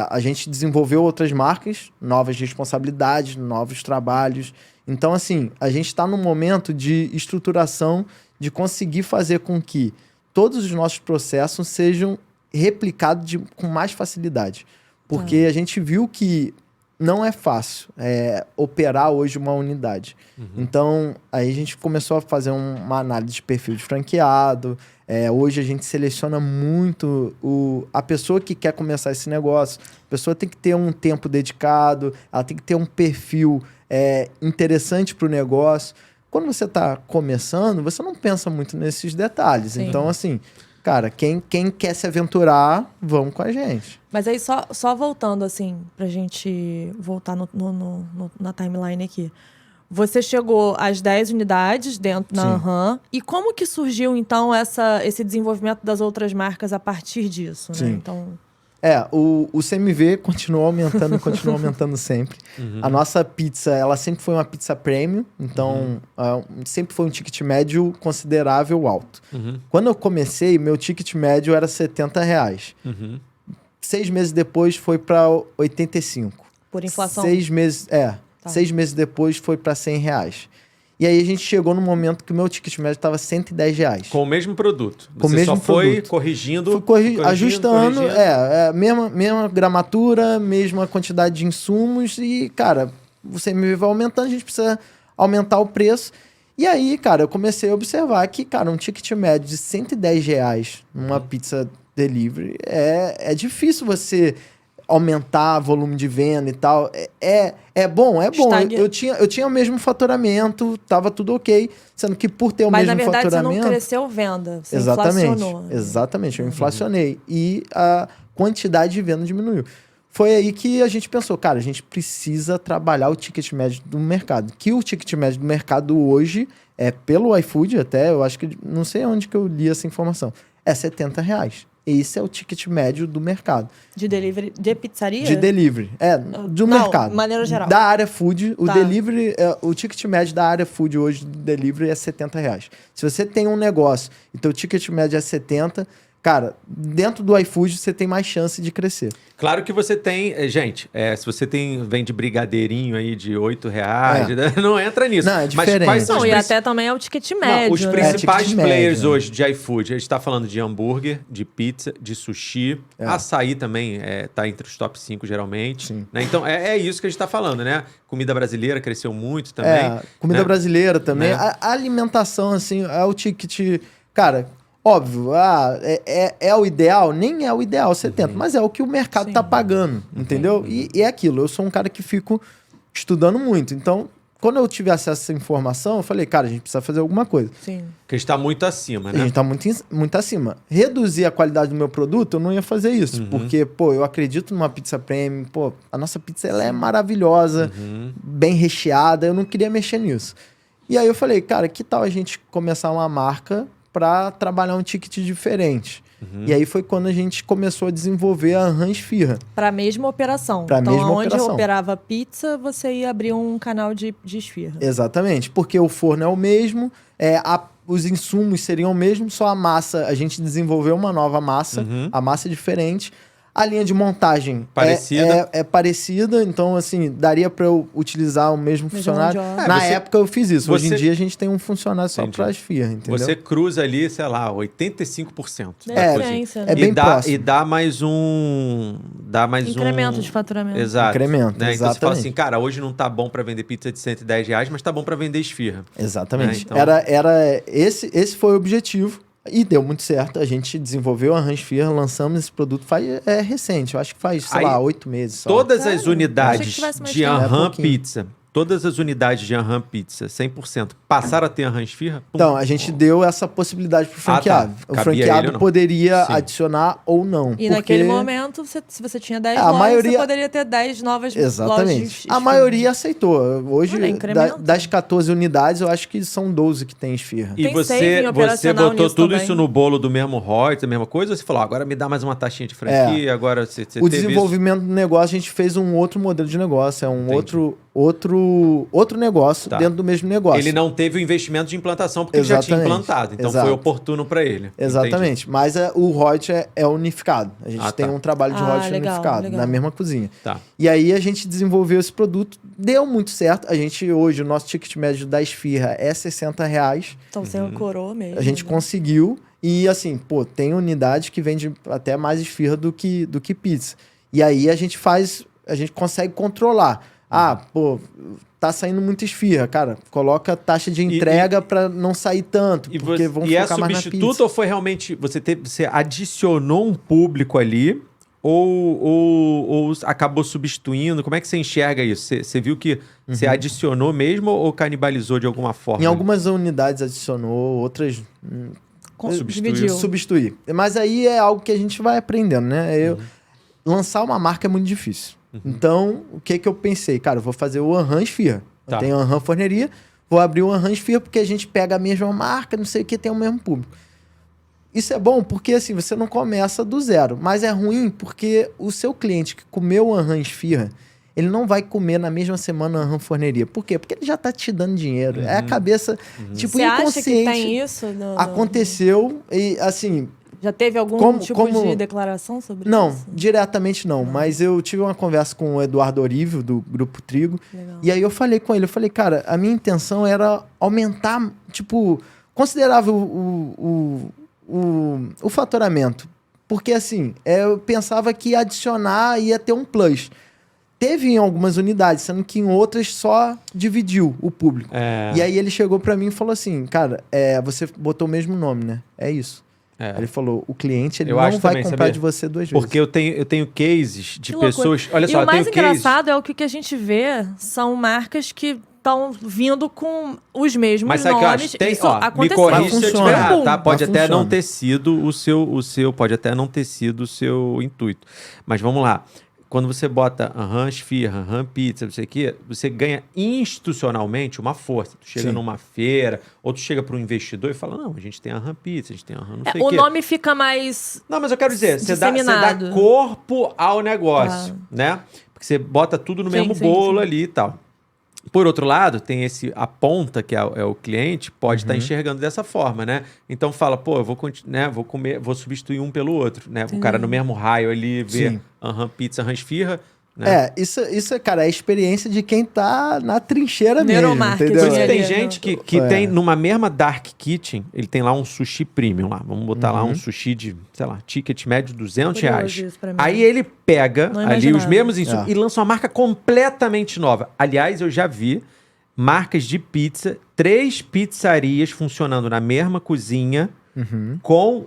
A gente desenvolveu outras marcas, novas responsabilidades, novos trabalhos. Então, assim, a gente está num momento de estruturação, de conseguir fazer com que todos os nossos processos sejam replicados com mais facilidade. Porque a gente viu que não é fácil operar hoje uma unidade. Então, aí a gente começou a fazer uma análise de perfil de franqueado. Hoje a gente seleciona muito a pessoa que quer começar esse negócio. A pessoa tem que ter um tempo dedicado, ela tem que ter um perfil interessante para o negócio. Quando você está começando, você não pensa muito nesses detalhes. Sim. Então, assim, cara, quem quer se aventurar, vamos com a gente. Mas aí, só voltando, assim, pra gente voltar na timeline aqui. Você chegou às 10 unidades dentro da Sim. Anham. E como que surgiu, então, esse desenvolvimento das outras marcas a partir disso? Né? Sim. Então, O CMV continuou aumentando e continua aumentando sempre. A nossa pizza, ela sempre foi uma pizza premium. Então, sempre foi um ticket médio considerável alto. Quando eu comecei, meu ticket médio era R$70. 6 meses depois foi para 85. por inflação. 6 meses, 6 meses depois foi para R$100. E aí a gente chegou no momento que o meu ticket médio estava R$110. Com o mesmo produto. Com o Você mesmo só foi produto. corrigindo, Ajustando, corrigindo. mesma gramatura, mesma quantidade de insumos e, cara, o CMV vai aumentando, a gente precisa aumentar o preço. E aí, cara, eu comecei a observar que, cara, um ticket médio de R$110 numa pizza delivery é difícil você aumentar volume de venda e tal. É bom. Eu tinha o mesmo faturamento, tava tudo ok, sendo que por ter o Mas, mesmo na verdade, faturamento... você não cresceu venda, você Exatamente, inflacionou. exatamente. Eu inflacionei e a quantidade de venda diminuiu. Foi aí que a gente pensou, cara, a gente precisa trabalhar o ticket médio do mercado. Que o ticket médio do mercado hoje pelo iFood até, eu acho que, não sei onde que eu li essa informação, é R$70. Esse é o ticket médio do mercado. De delivery, de pizzaria? De delivery. Do Não, mercado. de maneira geral. Da área food. O Tá. delivery, o ticket médio da área food hoje do delivery é R$70. Se você tem um negócio e teu ticket médio é 70, cara, dentro do iFood você tem mais chance de crescer. Claro que você tem... gente, se você vende brigadeirinho aí de R$8, não entra nisso. Não, é diferente. Mas quais são Não, os e até também é o ticket médio. Não, os né? principais ticket players médio, né? hoje de iFood, a gente tá falando de hambúrguer, de pizza, de sushi, açaí também tá entre os top 5 geralmente. Sim. Né? Então é isso que a gente tá falando, né? Comida brasileira cresceu muito também. Comida né? brasileira também. Né? A alimentação, assim, é o ticket... Cara, óbvio, é o ideal? Nem é o ideal 70, mas é o que o mercado tá pagando, entendeu? E é aquilo, eu sou um cara que fico estudando muito. Então, quando eu tive acesso a essa informação, eu falei, cara, a gente precisa fazer alguma coisa. Sim. Porque a gente tá muito acima, A né? gente tá muito acima. Reduzir a qualidade do meu produto, eu não ia fazer isso. Porque, eu acredito numa pizza premium. A nossa pizza ela é maravilhosa, bem recheada. Eu não queria mexer nisso. E aí eu falei, cara, que tal a gente começar uma marca para trabalhar um ticket diferente? E aí foi quando a gente começou a desenvolver a Anhan Esfirra. Para a mesma operação. Pra então, mesma onde operação. eu operava pizza, você ia abrir um canal de esfirra. Exatamente, porque o forno é o mesmo, os insumos seriam o mesmo, só a massa, a gente desenvolveu uma nova massa, a massa é diferente. A linha de montagem Parecida. é parecida, então, assim, daria para eu utilizar o mesmo funcionário. mão de obra. Na época eu fiz isso. Hoje em você- dia a gente tem um funcionário só Entendi. para esfirra, entendeu? Você cruza ali, sei lá, 85%. É da cozinha. diferença, é né? bem e dá, próximo. E dá mais um... Incremento de faturamento. Exato. Incremento, né? Então você fala exatamente. assim, cara, hoje não tá bom para vender pizza de R$110, mas tá bom para vender esfirra. Exatamente. Então- Esse foi o objetivo. E deu muito certo. A gente desenvolveu a Anhan Esfirra, lançamos esse produto é recente. Eu acho que faz, sei Aí, lá, 8 meses só. Todas Sério? as Achei unidades que tivesse mais de tempo. É Anhan pouquinho. Pizza, todas as unidades de Anhan Pizza, 100%, passaram a ter Anhan Esfirra? Pum. Então, a gente deu essa possibilidade pro franqueado. tá. O Cabia ele franqueado ou não? poderia Sim. adicionar ou não. E porque... naquele momento, se você tinha 10 A lojas, maioria- você poderia ter 10 novas lojas. Exatamente. de A maioria aceitou. Hoje, Olha, incremento. das 14 unidades, eu acho que são 12 que tem esfirra. E Tem você saving operacional botou nisso tudo também. isso no bolo do mesmo royalties, a mesma coisa? Ou você falou, agora me dá mais uma taxinha de franquia, agora você O teve desenvolvimento do negócio, a gente fez um outro modelo de negócio. É um Entendi. outro negócio Tá. dentro do mesmo negócio. Ele não teve o investimento de implantação porque ele já tinha Exatamente. implantado. Então Exato. foi oportuno para ele. Exatamente. Mas o royalties é unificado. A gente tem tá. um trabalho de royalties legal, unificado legal. na mesma cozinha. Tá. E aí a gente desenvolveu esse produto, deu muito certo. A gente hoje, o nosso ticket médio da esfirra é R$60. Então você coroa mesmo. A gente né? conseguiu. E assim, pô, tem unidade que vende até mais esfirra do que pizza. E aí a gente consegue controlar. Ah, pô, tá saindo muita esfirra, cara. Coloca taxa de entrega pra não sair tanto, porque vão e é focar mais na substituto pizza. ou foi realmente você adicionou um público ali ou acabou substituindo? Como é que você enxerga isso? Você viu que você adicionou mesmo ou canibalizou de alguma forma? Em algumas unidades adicionou, outras Dividiu. substituir. Mas aí é algo que a gente vai aprendendo, né? Lançar uma marca é muito difícil. Então, o que eu pensei? Cara, eu vou fazer o Anhan Esfirra. Tá. Eu tenho a Anhan Forneria, vou abrir o Anhan Esfirra porque a gente pega a mesma marca, não sei o que, tem o mesmo público. Isso é bom porque, assim, você não começa do zero. Mas é ruim porque o seu cliente que comeu o Anhan Esfirra, ele não vai comer na mesma semana a Anhan Forneria. Por quê? Porque ele já tá te dando dinheiro. É a cabeça, tipo, Você acha que inconsciente. tem isso? Aconteceu e, assim... Já teve algum Como- tipo como- de declaração sobre Não, isso? diretamente não. Mas eu tive uma conversa com o Eduardo Orível, do Grupo Trigo. Legal. E aí eu falei com ele, cara, a minha intenção era aumentar, tipo, considerável o faturamento. Porque, assim, eu pensava que adicionar ia ter um plus. Teve em algumas unidades, sendo que em outras só dividiu o público. É. E aí ele chegou pra mim e falou assim, cara, você botou o mesmo nome, né? É isso. É. Aí ele falou, o cliente ele Eu não acho vai também, comprar sabia? de você 2 vezes. Porque eu tenho cases de Que loucura. pessoas... Olha E só, o eu tenho mais cases... engraçado é o que a gente vê são marcas que estão vindo com os mesmos Mas sabe o que eu nomes. acho? Tem, Isso ó, me aconteceu. corrija se eu Funciona. estiver errado, tá? Bum. Pode Mas até não funciona. ter sido o seu, pode até não ter sido o seu intuito. Mas vamos lá. Quando você bota Anhan Esfirra, Anhan Pizza, não sei o quê, você ganha institucionalmente uma força. Tu chega Sim. numa feira, ou tu chega para um investidor e fala, não, a gente tem Anhan Pizza, a gente tem Anhan não sei O o quê. nome fica mais... Não, mas eu quero dizer, você dá disseminado. corpo ao negócio, Tá. né? Porque você bota tudo no Sim, mesmo sim, bolo sim. ali e tal. Por outro lado, tem a ponta, que é o cliente, pode estar enxergando dessa forma, né? Então fala, pô, eu vou substituir um pelo outro, né? O cara no mesmo raio ali vê Sim. Anhan Pizza, Anhan Esfirra, né? Isso, cara, é a experiência de quem tá na trincheira mesmo, Neuromarketing, entendeu? Por isso que tem ali, gente né? que É. tem, numa mesma Dark Kitchen, ele tem lá um sushi premium lá. Vamos botar lá um sushi de, sei lá, ticket médio R$200. Curioso isso pra mim. Aí ele pega Não ali imaginava. os mesmos insumos É. e lança uma marca completamente nova. Aliás, eu já vi marcas de pizza, 3 pizzarias funcionando na mesma cozinha com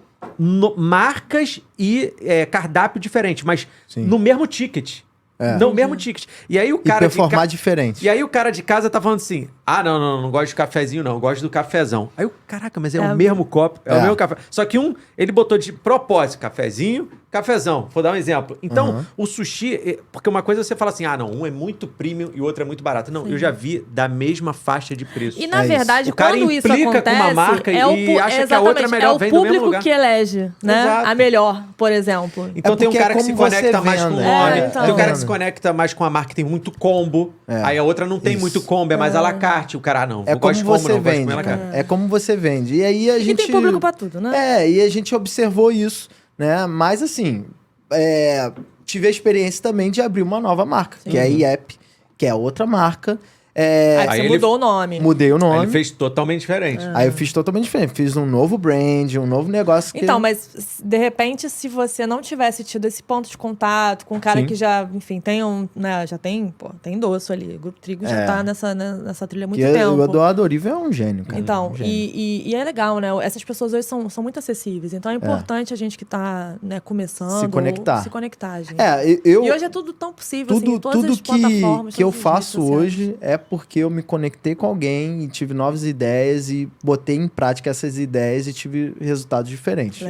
marcas e cardápio diferente, mas Sim. no mesmo ticket. É. No mesmo ticket. E aí o E cara performar diferente. e aí o cara de casa tá falando assim, Ah, não gosto de cafezinho, não. Eu gosto do cafezão. Aí eu, caraca, mas é o mesmo copo, é o mesmo café. Só que ele botou de propósito, cafezinho, cafezão. Vou dar um exemplo. Então, o sushi, porque uma coisa você fala assim, não, um é muito premium e o outro é muito barato. Não, eu já vi da mesma faixa de preço. E na verdade, o cara quando isso implica acontece, com uma marca e acha que a outra é melhor, vem do mesmo público lugar. que elege, né? Exato. A melhor, por exemplo. Então tem um cara que se conecta mais com o nome, então. tem um cara que se conecta mais com a marca que tem muito combo, aí a outra não tem muito combo, é mais à la carte. O cara, não, É como você vende. É como você vende. E aí a gente... tem público pra tudo, né? E a gente observou isso, né? Mas assim, tive a experiência também de abrir uma nova marca, que é a IEP, que é outra marca. Aí você mudou o nome. Mudei o nome. Aí ele fez totalmente diferente. Aí eu fiz totalmente diferente. Fiz um novo brand, um novo negócio. Então, mas de repente, se você não tivesse tido esse ponto de contato com um cara que já, enfim, tem tem endosso ali. O Grupo Trigo já tá nessa trilha há muito tempo. O Eduardo Oriva é um gênio, cara. Então, e é legal, né? Essas pessoas hoje são muito acessíveis. Então é importante a gente que tá começando... Se conectar. gente. E hoje é tudo tão possível, assim, todas as plataformas. Que eu faço hoje é porque eu me conectei com alguém e tive novas ideias e botei em prática essas ideias e tive resultados diferentes.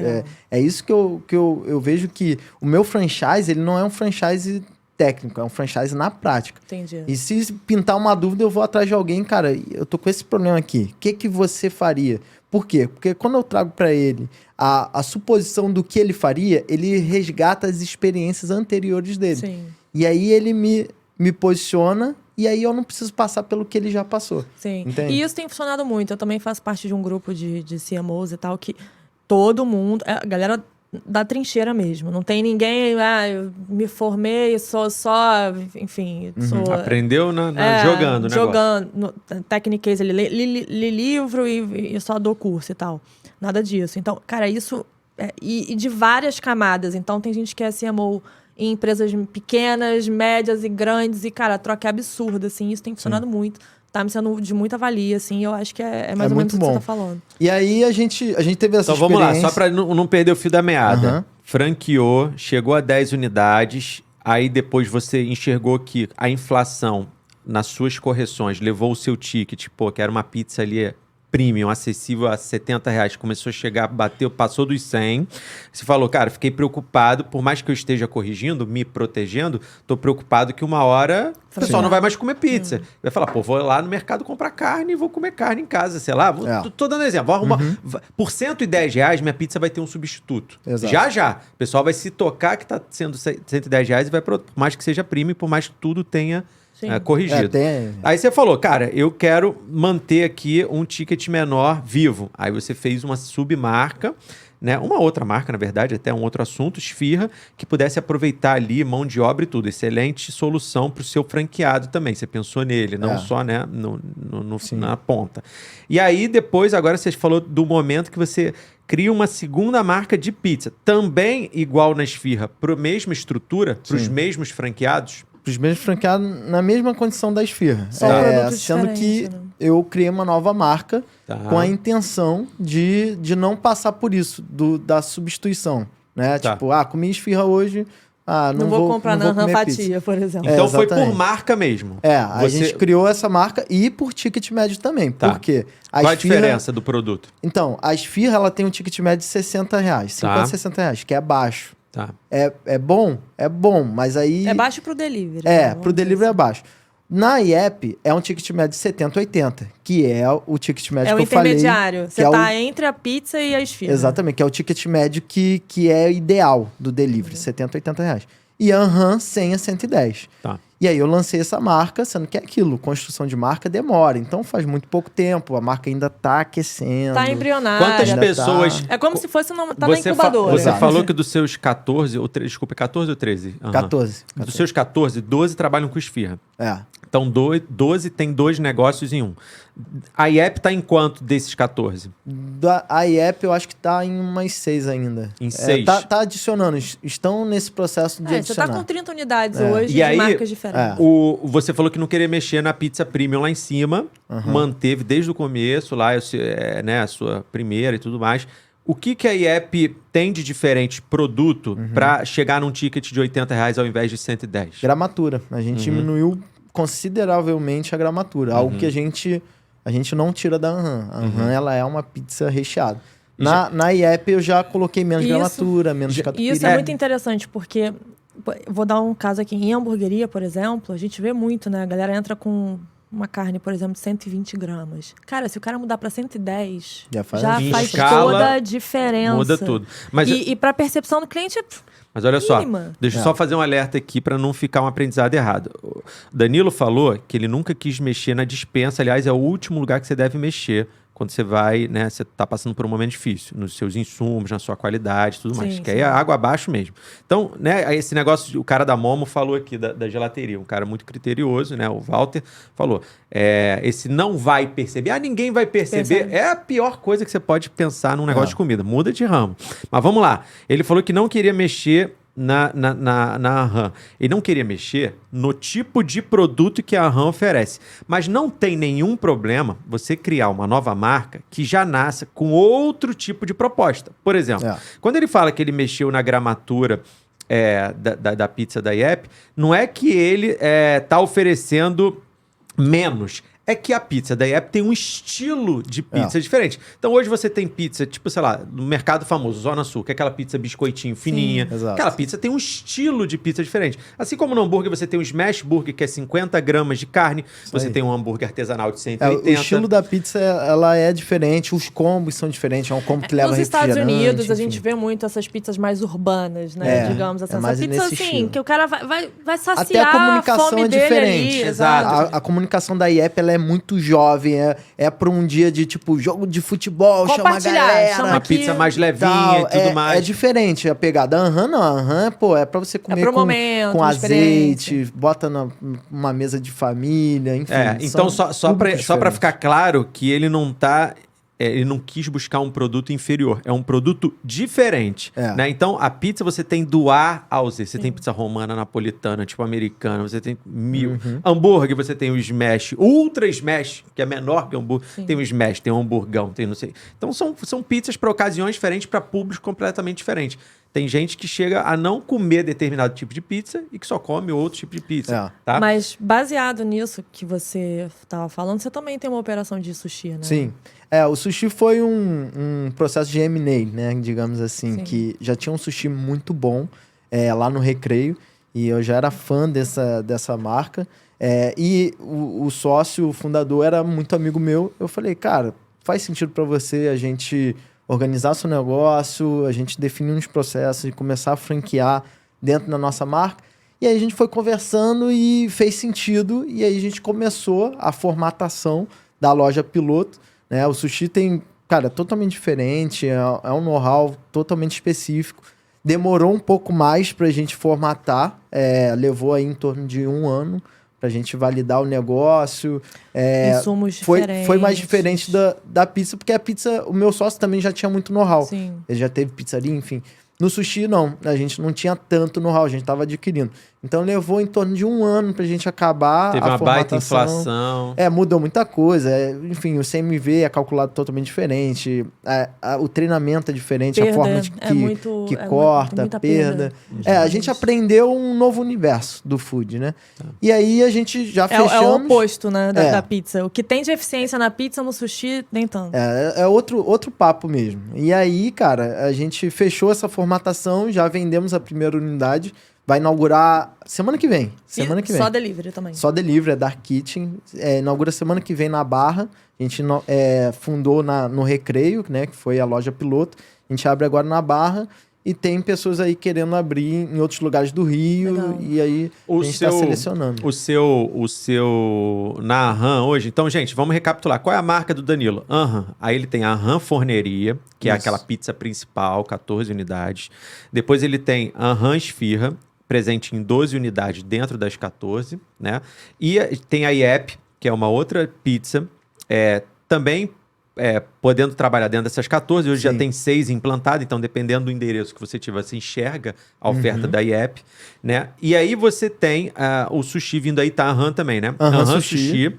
É isso que eu vejo que o meu franchise, ele não é um franchise técnico, é um franchise na prática. Entendi. E se pintar uma dúvida, eu vou atrás de alguém, cara, eu tô com esse problema aqui, o que você faria? Por quê? Porque quando eu trago para ele a suposição do que ele faria, ele resgata as experiências anteriores dele. Sim. E aí ele me posiciona e aí eu não preciso passar pelo que ele já passou. Sim. Entende? E isso tem funcionado muito. Eu também faço parte de um grupo de CMOs e tal, que todo mundo... A galera da trincheira mesmo. Não tem ninguém... eu me formei, sou só... Enfim, sou... Aprendeu jogando, né? Jogando. Techniques, ele li livro e só dou curso e tal. Nada disso. Então, cara, isso... E de várias camadas. Então, tem gente que é CMO... em empresas pequenas, médias e grandes. E, cara, a troca é absurda, assim. Isso tem funcionado muito. Tá me sendo de muita valia, assim. Eu acho que é mais ou menos o que você tá falando. E aí, a gente teve essa experiência... Então, vamos lá. Só pra não perder o fio da meada. Franqueou, chegou a 10 unidades. Aí, depois, você enxergou que a inflação, nas suas correções, levou o seu ticket. Pô, quero uma pizza ali... premium, acessível a R$70, começou a chegar, bateu, passou dos 100. Você falou, cara, fiquei preocupado, por mais que eu esteja corrigindo, me protegendo, tô preocupado que uma hora o pessoal não vai mais comer pizza. Vai falar, pô, vou lá no mercado comprar carne e vou comer carne em casa, sei lá. Tô dando exemplo. Vou arrumar, por R$110, minha pizza vai ter um substituto. Exato. Já. O pessoal vai se tocar que tá sendo R$110 e vai, por mais que seja premium, por mais que tudo tenha... corrigido. Aí você falou, cara, eu quero manter aqui um ticket menor vivo. Aí você fez uma submarca, né? Uma outra marca, na verdade, até um outro assunto, Esfirra, que pudesse aproveitar ali mão de obra e tudo. Excelente solução para o seu franqueado também. Você pensou nele, não só né, na ponta. E aí, depois, agora você falou do momento que você cria uma segunda marca de pizza. Também igual na Esfirra, para a mesma estrutura, para os mesmos franqueados. Os mesmos franqueados na mesma condição da Esfirra. Sendo que eu criei uma nova marca com a intenção de não passar por isso, da substituição. Né? Tipo, comi Esfirra hoje, não vou comprar na Fatia, por exemplo. Então foi por marca mesmo. A gente criou essa marca e por ticket médio também. Por quê? Qual a diferença do produto? Então, a Esfirra ela tem um ticket médio de R$60, R$50, R$60, que é baixo. É bom, mas aí... É baixo pro delivery. Pro delivery é baixo. Na IEP, é um ticket médio de 70, 80, que é o ticket médio que eu falei. É o intermediário. Você tá entre a pizza e a Esfirra. Exatamente, que é o ticket médio que é ideal do delivery, 70, 80 reais. E a 100 a 110. E aí eu lancei essa marca, sendo que é aquilo, construção de marca demora. Então faz muito pouco tempo, a marca ainda tá aquecendo. Tá embrionária. Quantas pessoas... É como se fosse na incubadora. Você falou que dos seus 14, desculpa, 14 ou 13? 14. Dos seus 14, 12 trabalham com Esfirra. Então 12 tem 2 negócios em um. A IEP tá em quanto desses 14? A IEP eu acho que tá em umas 6 ainda. Em 6? Tá adicionando, estão nesse processo de adicionar. Você tá com 30 unidades hoje de marcas diferentes. Você falou que não queria mexer na pizza premium lá em cima, manteve desde o começo lá a sua primeira e tudo mais. O que a IEP tem de diferente produto para chegar num ticket de R$80 ao invés de 110? Gramatura. A gente diminuiu consideravelmente a gramatura. Algo que a gente não tira da Anhan. A Anhan, ela é uma pizza recheada. Na IEP eu já coloquei menos gramatura, menos catupiry. Isso é muito interessante, porque... Vou dar um caso aqui. Em hamburgueria, por exemplo, a gente vê muito, né? A galera entra com uma carne, por exemplo, de 120 gramas. Cara, se o cara mudar para 110, já faz toda a diferença. Muda tudo. Mas e para percepção do cliente... Mas olha só, mínima. deixa eu só fazer um alerta aqui para não ficar um aprendizado errado. O Danilo falou que ele nunca quis mexer na despensa. Aliás, é o último lugar que você deve mexer quando você vai, né? Você tá passando por um momento difícil, nos seus insumos, na sua qualidade, tudo mais. Que aí é água abaixo mesmo. Então, né? Esse negócio, o cara da Momo falou aqui da gelateria, um cara muito criterioso, né? O Walter falou, esse não vai perceber, ninguém vai perceber. É a pior coisa que você pode pensar num negócio de comida. Muda de ramo. Mas vamos lá. Ele falou que não queria mexer na Anhan. Ele não queria mexer no tipo de produto que a Anhan oferece. Mas não tem nenhum problema você criar uma nova marca que já nasça com outro tipo de proposta. Por exemplo, quando ele fala que ele mexeu na gramatura da pizza da IEP, não é que ele está oferecendo menos. É que a pizza da IEP tem um estilo de pizza diferente. Então, hoje você tem pizza, tipo, sei lá, no mercado famoso, Zona Sul, que é aquela pizza biscoitinho, fininha. Aquela pizza tem um estilo de pizza diferente. Assim como no hambúrguer você tem o Smash Burger, que é 50 gramas de carne. Você tem um hambúrguer artesanal de 180. O estilo da pizza, ela é diferente. Os combos são diferentes. É um combo que leva refrigerante. Nos Estados Unidos, a gente vê muito essas pizzas mais urbanas, né? Digamos assim. Essa pizza, assim, estilo. Que o cara vai saciar até a comunicação fome é dele diferente. Ali. Exato. A comunicação da IEP, ela é muito jovem, é para um dia de tipo jogo de futebol, chama a galera, uma pizza mais levinha e tudo mais. É diferente a pegada. A Anhan não, a Anhan, é para você comer com azeite, bota numa mesa de família, enfim. Então só para ficar claro que ele não tá ele não quis buscar um produto inferior. É um produto diferente. Né? Então, a pizza você tem do A ao Z. Você tem pizza romana, napolitana, tipo americana. Você tem hambúrguer, você tem o smash. Ultra smash, que é menor que o hambúrguer. Tem o smash, tem o hamburgão, tem não sei. Então, são pizzas para ocasiões diferentes, para públicos completamente diferentes. Tem gente que chega a não comer determinado tipo de pizza e que só come outro tipo de pizza. Tá? Mas baseado nisso que você estava falando, você também tem uma operação de sushi, né? Sim. O sushi foi um processo de M&A, né? Digamos assim, que já tinha um sushi muito bom lá no Recreio e eu já era fã dessa marca. E o sócio, o fundador, era muito amigo meu. Eu falei, cara, faz sentido para você a gente organizar seu negócio, a gente definir uns processos e começar a franquear dentro da nossa marca. E aí a gente foi conversando e fez sentido. E aí a gente começou a formatação da loja piloto. Né? O sushi tem, cara, totalmente diferente, é um know-how totalmente específico. Demorou um pouco mais para a gente formatar, levou aí em torno de 1 ano para a gente validar o negócio. Insumos diferentes. Foi mais diferente da pizza, porque a pizza, o meu sócio também já tinha muito know-how. Ele já teve pizzaria, enfim. No sushi, não. A gente não tinha tanto know-how, a gente estava adquirindo. Então, levou em torno de 1 ano pra gente acabar Teve uma baita inflação. Mudou muita coisa. Enfim, o CMV é calculado totalmente diferente. O treinamento é diferente, a forma que corta, muita perda. A gente aprendeu um novo universo do food, né? E aí, a gente já fechamos... É o oposto, né, da pizza. O que tem de eficiência na pizza, no sushi, nem tanto. É outro papo mesmo. E aí, cara, a gente fechou essa formatação, já vendemos a primeira unidade. Vai inaugurar semana que vem. Só delivery também. Só delivery, é Dark Kitchen. Inaugura semana que vem na Barra. A gente fundou no Recreio, né? Que foi a loja piloto. A gente abre agora na Barra. E tem pessoas aí querendo abrir em outros lugares do Rio. Legal. E aí a gente está selecionando. O seu na Anhan hoje... Então, gente, vamos recapitular. Qual é a marca do Danilo? Anhan. Aí ele tem a Anhan Forneria, que é aquela pizza principal, 14 unidades. Depois ele tem a Anhan Esfirra, presente em 12 unidades dentro das 14, né? E tem a IEP, que é uma outra pizza, também podendo trabalhar dentro dessas 14, hoje já Sim. tem 6 implantadas, então dependendo do endereço que você tiver, você enxerga a oferta da IEP, né? E aí você tem o sushi vindo aí, tá a Anhan também, né? Anhan Anhan Sushi,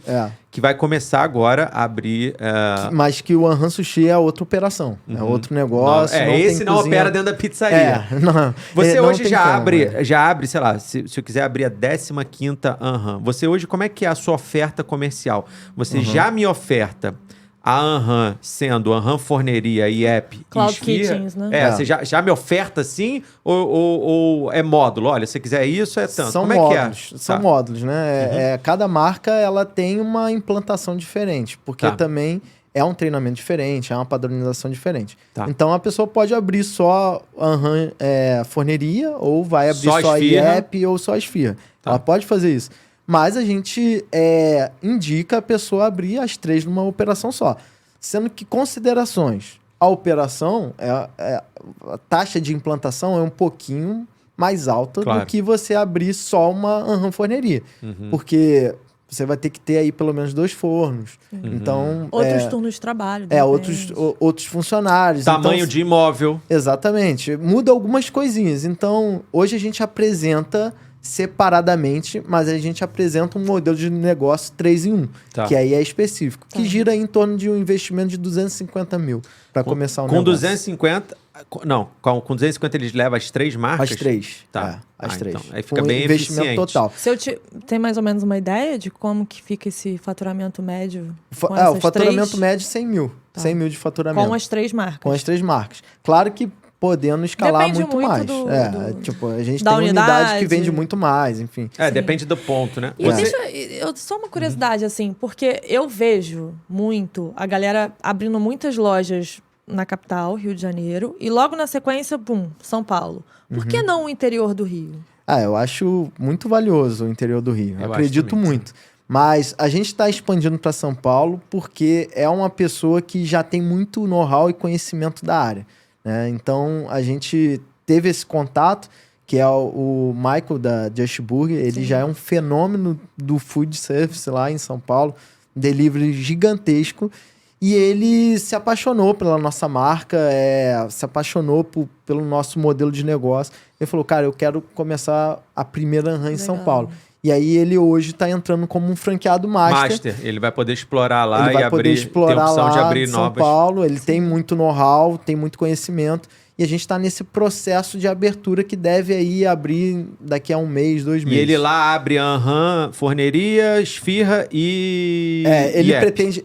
que vai começar agora a abrir... Mas que o Anhan Sushi é outra operação, é outro negócio. esse não cozinha... opera dentro da pizzaria. Não, Você não hoje tem já como, abre, sei lá, se eu quiser abrir a 15ª Anhan, você hoje, como é que é a sua oferta comercial? Você já me oferta a Anhan sendo Anhan Forneria, IEP Cloud e Esfirra? Kitchens, né? Você já me oferta assim? Ou é módulo? Olha, se você quiser isso, é tanto. São como módulos, é que é? são módulos, né? Cada marca ela tem uma implantação diferente, porque também é um treinamento diferente, é uma padronização diferente. Tá. Então a pessoa pode abrir só Anhan Forneria, ou vai abrir só IEP ou só Esfirra. Tá. Ela pode fazer isso. Mas a gente indica a pessoa abrir as 3 numa operação só. Sendo que considerações, a operação, a taxa de implantação é um pouquinho mais alta do que você abrir só uma Anhan Forneria. Porque você vai ter que ter aí pelo menos 2 fornos. Então, outros turnos de trabalho. outros funcionários. Tamanho de imóvel. Exatamente. Muda algumas coisinhas. Então, hoje a gente apresenta separadamente, mas a gente apresenta um modelo de negócio 3 em 1, que aí é específico, que gira em torno de um investimento de 250 mil para começar o negócio. Com 250... Não, com 250 eles levam as 3 marcas? As 3. Tá. As 3. Então, aí fica com bem investimento eficiente. total. Tem mais ou menos uma ideia de como que fica esse faturamento médio? O faturamento médio 100 mil. 100 mil de faturamento. Com as 3 marcas. Com as 3 marcas. Claro que podendo escalar Depende muito mais. Tipo, a gente tem unidade que vende muito mais, enfim. Depende do ponto, né? Só uma curiosidade, assim, porque eu vejo muito a galera abrindo muitas lojas na capital, Rio de Janeiro, e logo na sequência, São Paulo. Por que não o interior do Rio? Eu acho muito valioso o interior do Rio. Eu acredito muito. Mas a gente está expandindo para São Paulo porque é uma pessoa que já tem muito know-how e conhecimento da área. Né? Então, a gente teve esse contato, que é o Michael da Just Burger. Ele já é um fenômeno do food service lá em São Paulo, delivery gigantesco. E ele se apaixonou pela nossa marca, se apaixonou pelo nosso modelo de negócio. Ele falou, cara, eu quero começar a primeira Anhan em São Paulo. E aí ele hoje está entrando como um franqueado master. Ele vai poder explorar lá e abrir, ter opção lá de abrir São novas. Paulo. Ele tem muito know-how, tem muito conhecimento. E a gente está nesse processo de abertura que deve aí abrir daqui a 1 mês, 2 meses. E ele lá abre Anhan, Forneria, Esfirra e...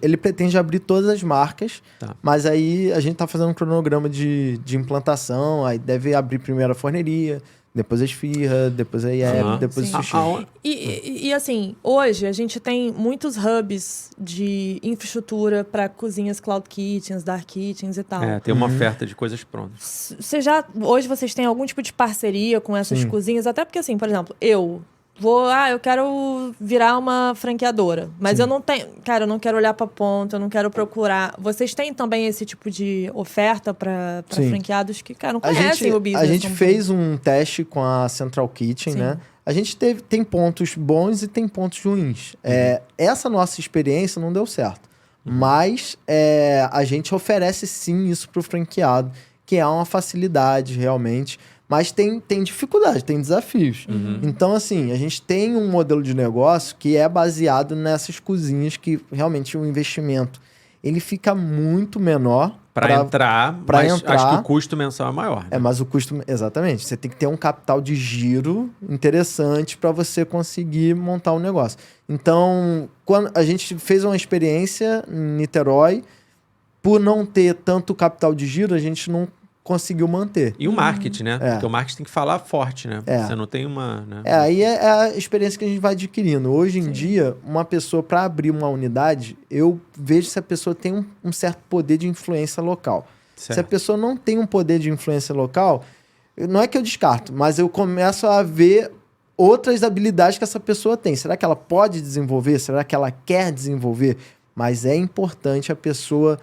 Ele pretende abrir todas as marcas, mas aí a gente está fazendo um cronograma de implantação, aí deve abrir primeiro a Forneria, depois a Esfirra, depois a IEP, depois o sushi. E assim, hoje a gente tem muitos hubs de infraestrutura para cozinhas Cloud Kitchens, Dark Kitchens e tal. Tem uma oferta de coisas prontas. Hoje vocês têm algum tipo de parceria com essas cozinhas? Até porque, assim, por exemplo, eu quero virar uma franqueadora, mas eu não tenho, cara, eu não quero olhar para ponta, eu não quero procurar. Vocês têm também esse tipo de oferta para franqueados que, cara, não conhecem o business? A gente fez um teste com a Central Kitchen, né? A gente tem pontos bons e tem pontos ruins. Essa nossa experiência não deu certo, mas a gente oferece sim isso para o franqueado, que é uma facilidade realmente. Mas tem dificuldade, tem desafios. Então, assim, a gente tem um modelo de negócio que é baseado nessas cozinhas que realmente o investimento ele fica muito menor. Para entrar, acho que o custo mensal é maior. Né? Mas o custo... Exatamente. Você tem que ter um capital de giro interessante para você conseguir montar um negócio. Então, quando a gente fez uma experiência em Niterói, por não ter tanto capital de giro, a gente não conseguiu manter. E o marketing, né? Porque o marketing tem que falar forte, né? Você não tem uma... Né? Aí é a experiência que a gente vai adquirindo. Hoje em dia, uma pessoa, para abrir uma unidade, eu vejo se a pessoa tem um certo poder de influência local. Certo. Se a pessoa não tem um poder de influência local, não é que eu descarto, mas eu começo a ver outras habilidades que essa pessoa tem. Será que ela pode desenvolver? Será que ela quer desenvolver? Mas é importante a pessoa...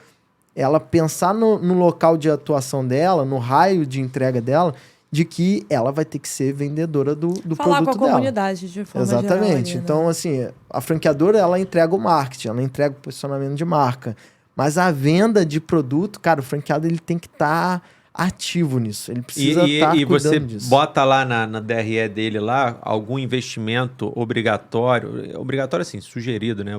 ela pensar no local de atuação dela, no raio de entrega dela, de que ela vai ter que ser vendedora do produto dela. Falar com a comunidade, de forma geral. Exatamente. Ali, né? Então, assim, a franqueadora, ela entrega o marketing, ela entrega o posicionamento de marca, Mas a venda de produto, cara, o franqueado ele tem que estar ativo nisso. Ele precisa estar e você cuidando disso. bota lá na DRE dele lá algum investimento obrigatório assim, sugerido, né?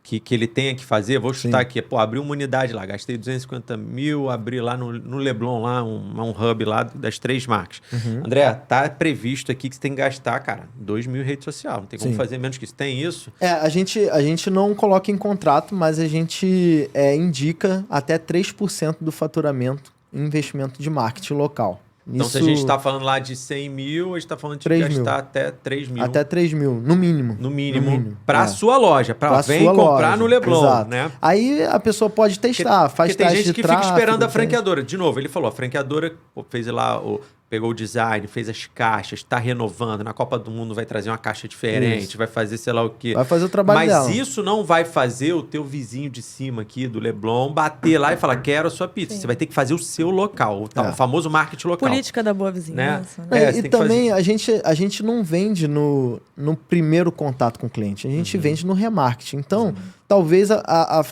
Que ele tenha que fazer. Vou chutar aqui, abrir uma unidade lá, gastei 250 mil, abri lá no Leblon, lá um hub lá das 3 marcas. André, tá previsto aqui que você tem que gastar, cara, 2 mil em rede social. Não tem como fazer menos que isso. Tem isso? A gente não coloca em contrato, mas a gente indica até 3% do faturamento em investimento de marketing local. Então, se a gente está falando lá de 100 mil, a gente está falando de gastar até 3 mil. Até 3 mil, no mínimo. No mínimo. Para a sua loja. Vem sua comprar loja. no Leblon, Exato. né? Aí a pessoa pode testar, faz porque tem gente que fica esperando a franqueadora. franqueadora. De novo, ele falou, a franqueadora fez lá, pegou o design, fez as caixas, está renovando. Na Copa do Mundo vai trazer uma caixa diferente, vai fazer sei lá o quê. Vai fazer o trabalho dela. Mas isso não vai fazer o teu vizinho de cima aqui do Leblon bater lá e falar, quero a sua pizza. Você vai ter que fazer o seu local, o famoso marketing local. Política da boa vizinhança. Né? E também a gente não vende no primeiro contato com o cliente, a gente vende no remarketing. Então, talvez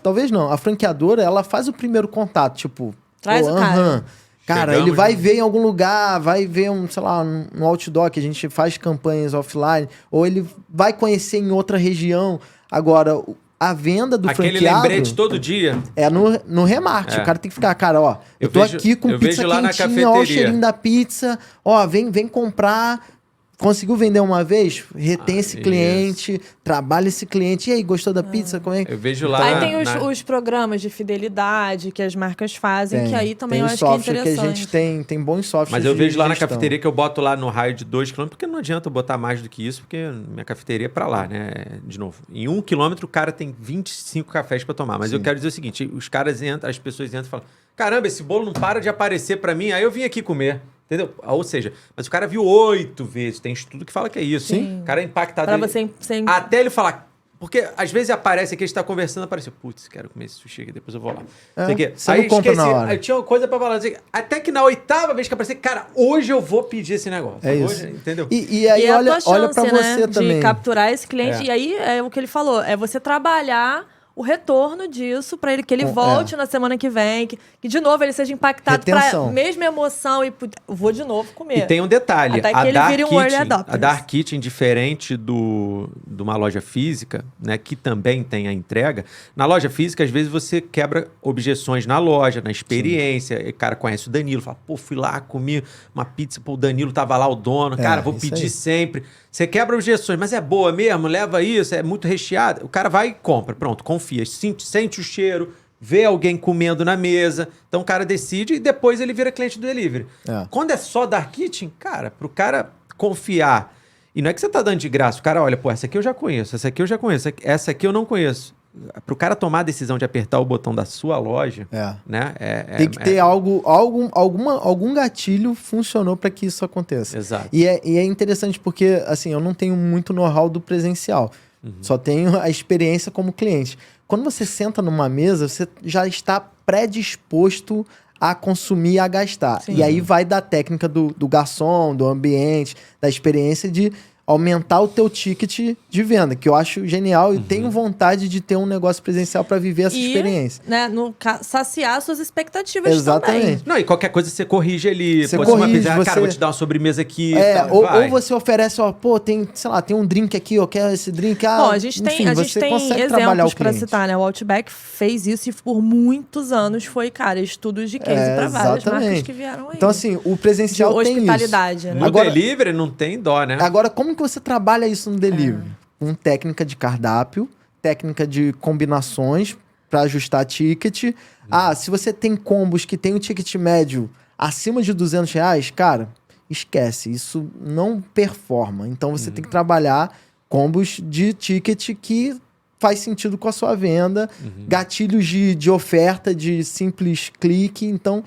talvez não, a franqueadora, ela faz o primeiro contato, tipo... Traz o cara. Cara, Chegamos, ele vai ver em algum lugar, vai ver sei lá, um outdoor que a gente faz campanhas offline, ou ele vai conhecer em outra região. Agora, a venda do aquele franqueado... Aquele lembrete todo dia. É no remarketing. O cara tem que ficar, cara, ó, eu tô aqui com pizza quentinha, ó, o cheirinho da pizza, ó, vem comprar... Conseguiu vender uma vez? Retém esse cliente, trabalha esse cliente. E aí, gostou da pizza? Como é? Eu vejo lá... Aí tem os programas de fidelidade que as marcas fazem, que aí também eu acho que é interessante. Que a gente tem bons softwares. Mas eu vejo lá na cafeteria que eu boto lá no raio de 2 km, porque não adianta eu botar mais do que isso, porque minha cafeteria é pra lá, né? De novo, em 1 km o cara tem 25 cafés pra tomar. Mas eu quero dizer o seguinte, os caras entram, as pessoas entram e falam, caramba, esse bolo não para de aparecer pra mim, aí eu vim aqui comer. Entendeu? Ou seja, mas o cara viu 8 vezes. Tem estudo que fala que é isso. Sim. O cara é impactado. Pra você... Até ele falar... Porque às vezes aparece aqui, a gente tá conversando, aparece, putz, quero comer esse sushi aqui, depois eu vou lá. Você não compra na hora. Aí tinha uma coisa pra falar. Até que na 8ª vez que aparecer, cara, hoje eu vou pedir esse negócio. É isso. Hoje, entendeu? E aí olha pra você também. De capturar esse cliente. E aí é o que ele falou, é você trabalhar o retorno disso para que ele volte na semana que vem, que de novo ele seja impactado para mesma emoção e vou de novo comer. E tem um detalhe, até que ele vire um early adopter. A Dark Kitchen, diferente de uma loja física, né, que também tem a entrega, na loja física às vezes você quebra objeções na loja, na experiência, e o cara conhece o Danilo, fala, pô, fui lá, comi uma pizza, pô, o Danilo tava lá, o dono, cara, vou pedir sempre. Você quebra objeções, mas é boa mesmo, leva isso, é muito recheado. O cara vai e compra, pronto, confia, sente o cheiro, vê alguém comendo na mesa, então o cara decide e depois ele vira cliente do delivery. Quando é só Dark Kitchen, cara, pro cara confiar, e não é que você tá dando de graça, o cara olha, pô, essa aqui eu já conheço, essa aqui eu já conheço, essa aqui eu não conheço. Pro cara tomar a decisão de apertar o botão da sua loja, né? Tem que ter algum gatilho funcionou para que isso aconteça. Exato. E é interessante porque, assim, eu não tenho muito know-how do presencial. Só tenho a experiência como cliente. Quando você senta numa mesa, você já está predisposto a consumir, a gastar. Sim. E aí vai da técnica do garçom, do ambiente, da experiência de aumentar o teu ticket de venda, que eu acho genial e tenho vontade de ter um negócio presencial para viver essa experiência. Né, saciar suas expectativas Exatamente. também. Não, e qualquer coisa você corrige ali. Você corrige, uma pizza, cara, vou te dar uma sobremesa aqui. Ou você oferece, ó, pô, tem, sei lá, tem um drink aqui, eu quero esse drink. Bom, a gente tem exemplos para citar, né? O Outback fez isso e por muitos anos foi, cara, estudos de case para várias marcas que vieram aí. Então, assim, o presencial tem isso. Hospitalidade, né? No delivery não tem dó, né? Agora, como que você trabalha isso no delivery? Com técnica de cardápio, técnica de combinações para ajustar ticket. Se você tem combos que tem o ticket médio acima de R$200, cara, esquece. Isso não performa. Então, você tem que trabalhar combos de ticket que faz sentido com a sua venda. Gatilhos de oferta, de simples clique. Então,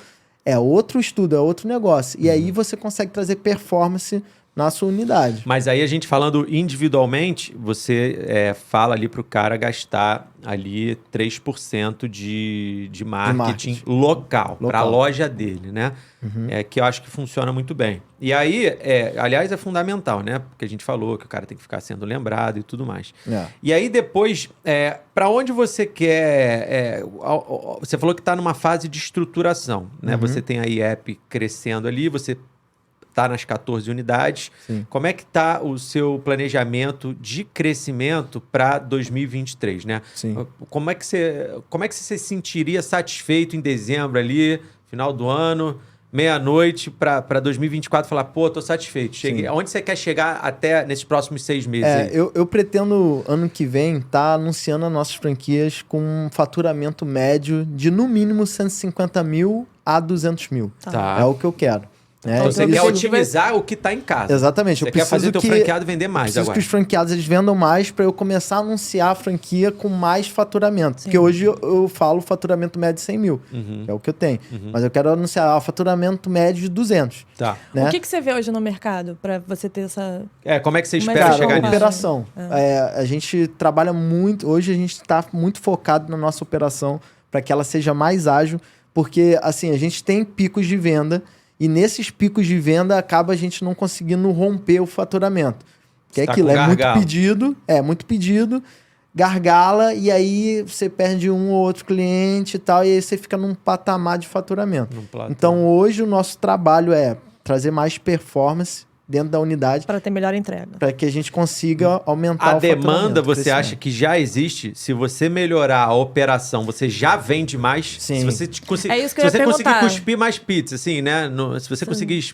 é outro estudo, é outro negócio. E aí, você consegue trazer performance na sua unidade. Mas aí a gente falando individualmente, você fala ali pro cara gastar ali 3% de marketing local. Para a loja dele, né? Que eu acho que funciona muito bem. E aí, aliás, é fundamental, né? Porque a gente falou que o cara tem que ficar sendo lembrado e tudo mais. E aí depois, para onde você quer... você falou que está numa fase de estruturação, né? Você tem a IEP crescendo ali, você está nas 14 unidades. Sim. Como é que está o seu planejamento de crescimento para 2023, né? Sim. Como é que você se sentiria satisfeito em dezembro ali, final do ano, meia-noite, para 2024 falar, pô, tô satisfeito, cheguei. Aonde você quer chegar até nesses próximos 6 meses aí? Eu pretendo, ano que vem, estar anunciando as nossas franquias com um faturamento médio de, no mínimo, 150 mil a 200 mil. Tá. É o que eu quero. Então você quer otimizar o que está em casa. Exatamente. Você quer fazer o teu franqueado vender mais agora. Eu preciso que os franqueados eles vendam mais para eu começar a anunciar a franquia com mais faturamento. Porque hoje eu falo faturamento médio de 100 mil, que é o que eu tenho. Mas eu quero anunciar o faturamento médio de 200. Tá. Né? O que você vê hoje no mercado para você ter essa... como é que você espera chegar nisso? Operação. A gente trabalha muito... Hoje a gente está muito focado na nossa operação para que ela seja mais ágil. Porque, assim, a gente tem picos de venda... E nesses picos de venda, acaba a gente não conseguindo romper o faturamento. Que é aquilo, muito pedido, gargala, e aí você perde um ou outro cliente e tal, e aí você fica num patamar de faturamento. Então, hoje, o nosso trabalho é trazer mais performance dentro da unidade. Para ter melhor entrega. Para que a gente consiga aumentar o faturamento. A demanda, você acha que já existe? Se você melhorar a operação, você já vende mais? Sim. Se você conseguir, isso que eu ia conseguir perguntar. cuspir mais pizza, assim, né? Se você conseguir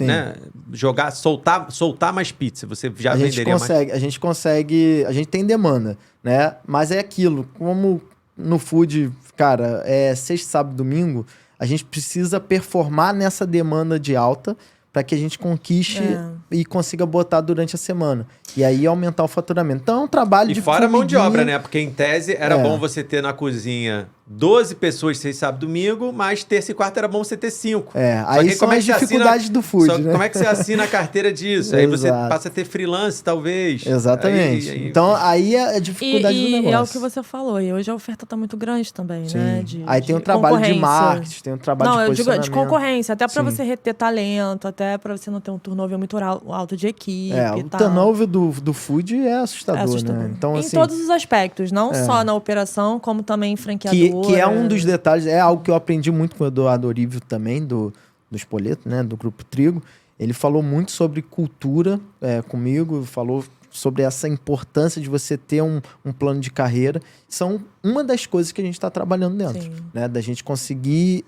né, jogar, soltar mais pizza, você já venderia mais? A gente consegue, a gente tem demanda, né? Mas é aquilo, como no food, cara, sexta, sábado, domingo, a gente precisa performar nessa demanda de alta para que a gente conquiste e consiga botar durante a semana. E aí aumentar o faturamento. Então é um trabalho de fora a mão de obra, né? Porque em tese era bom você ter na cozinha 12 pessoas, sexta, sábado, domingo, mas terça e quarta era bom você ter 5. Aí são as dificuldades do food, né? Como é que você assina a carteira disso? Aí você passa a ter freelance, talvez. Exatamente. Então aí é a dificuldade do negócio. E é o que você falou. E hoje a oferta está muito grande também, né? Aí tem o trabalho de marketing, tem o trabalho de posicionamento. Eu digo de concorrência. Até para você reter talento, até para você não ter um turnover muito alto de equipe e tal. O turnover do food é assustador, né? Então, em todos os aspectos. Não só na operação, como também em franqueador. Que é um dos detalhes, é algo que eu aprendi muito com o Eduardo Orívio também, do Spoleto, né? Do Grupo Trigo. Ele falou muito sobre cultura comigo, falou sobre essa importância de você ter um plano de carreira. São uma das coisas que a gente está trabalhando dentro. Né? Da gente conseguir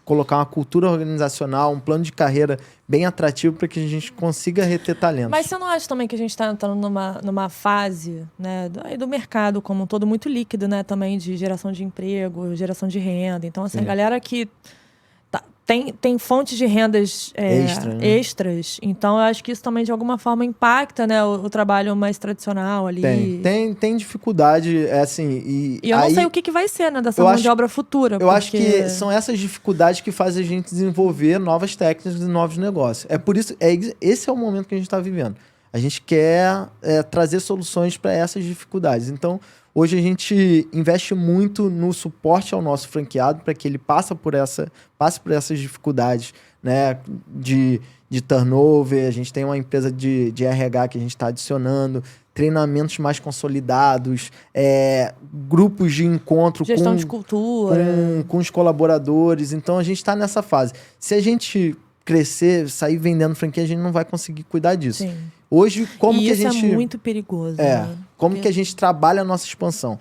colocar uma cultura organizacional, um plano de carreira bem atrativo para que a gente consiga reter talentos. Mas você não acha também que a gente está entrando numa fase, né, do mercado como um todo muito líquido, né, também de geração de emprego, geração de renda. Então, assim, a galera que tem fontes de rendas extras. Então, eu acho que isso também, de alguma forma, impacta, né, o trabalho mais tradicional ali. Tem dificuldade, assim... E eu não sei o que vai ser, né, dessa mão de obra futura. Eu acho que são essas dificuldades que fazem a gente desenvolver novas técnicas e novos negócios. É por isso... esse é o momento que a gente está vivendo. A gente quer trazer soluções para essas dificuldades. Então... Hoje a gente investe muito no suporte ao nosso franqueado para que ele passe por essas dificuldades, né, de turnover. A gente tem uma empresa de RH que a gente está adicionando, treinamentos mais consolidados, grupos de encontro gestão de cultura com os colaboradores. Então a gente está nessa fase. Se a gente crescer, sair vendendo franquia, a gente não vai conseguir cuidar disso. Sim. Hoje, como que a gente... Isso é muito perigoso. Né? Como que a gente trabalha a nossa expansão?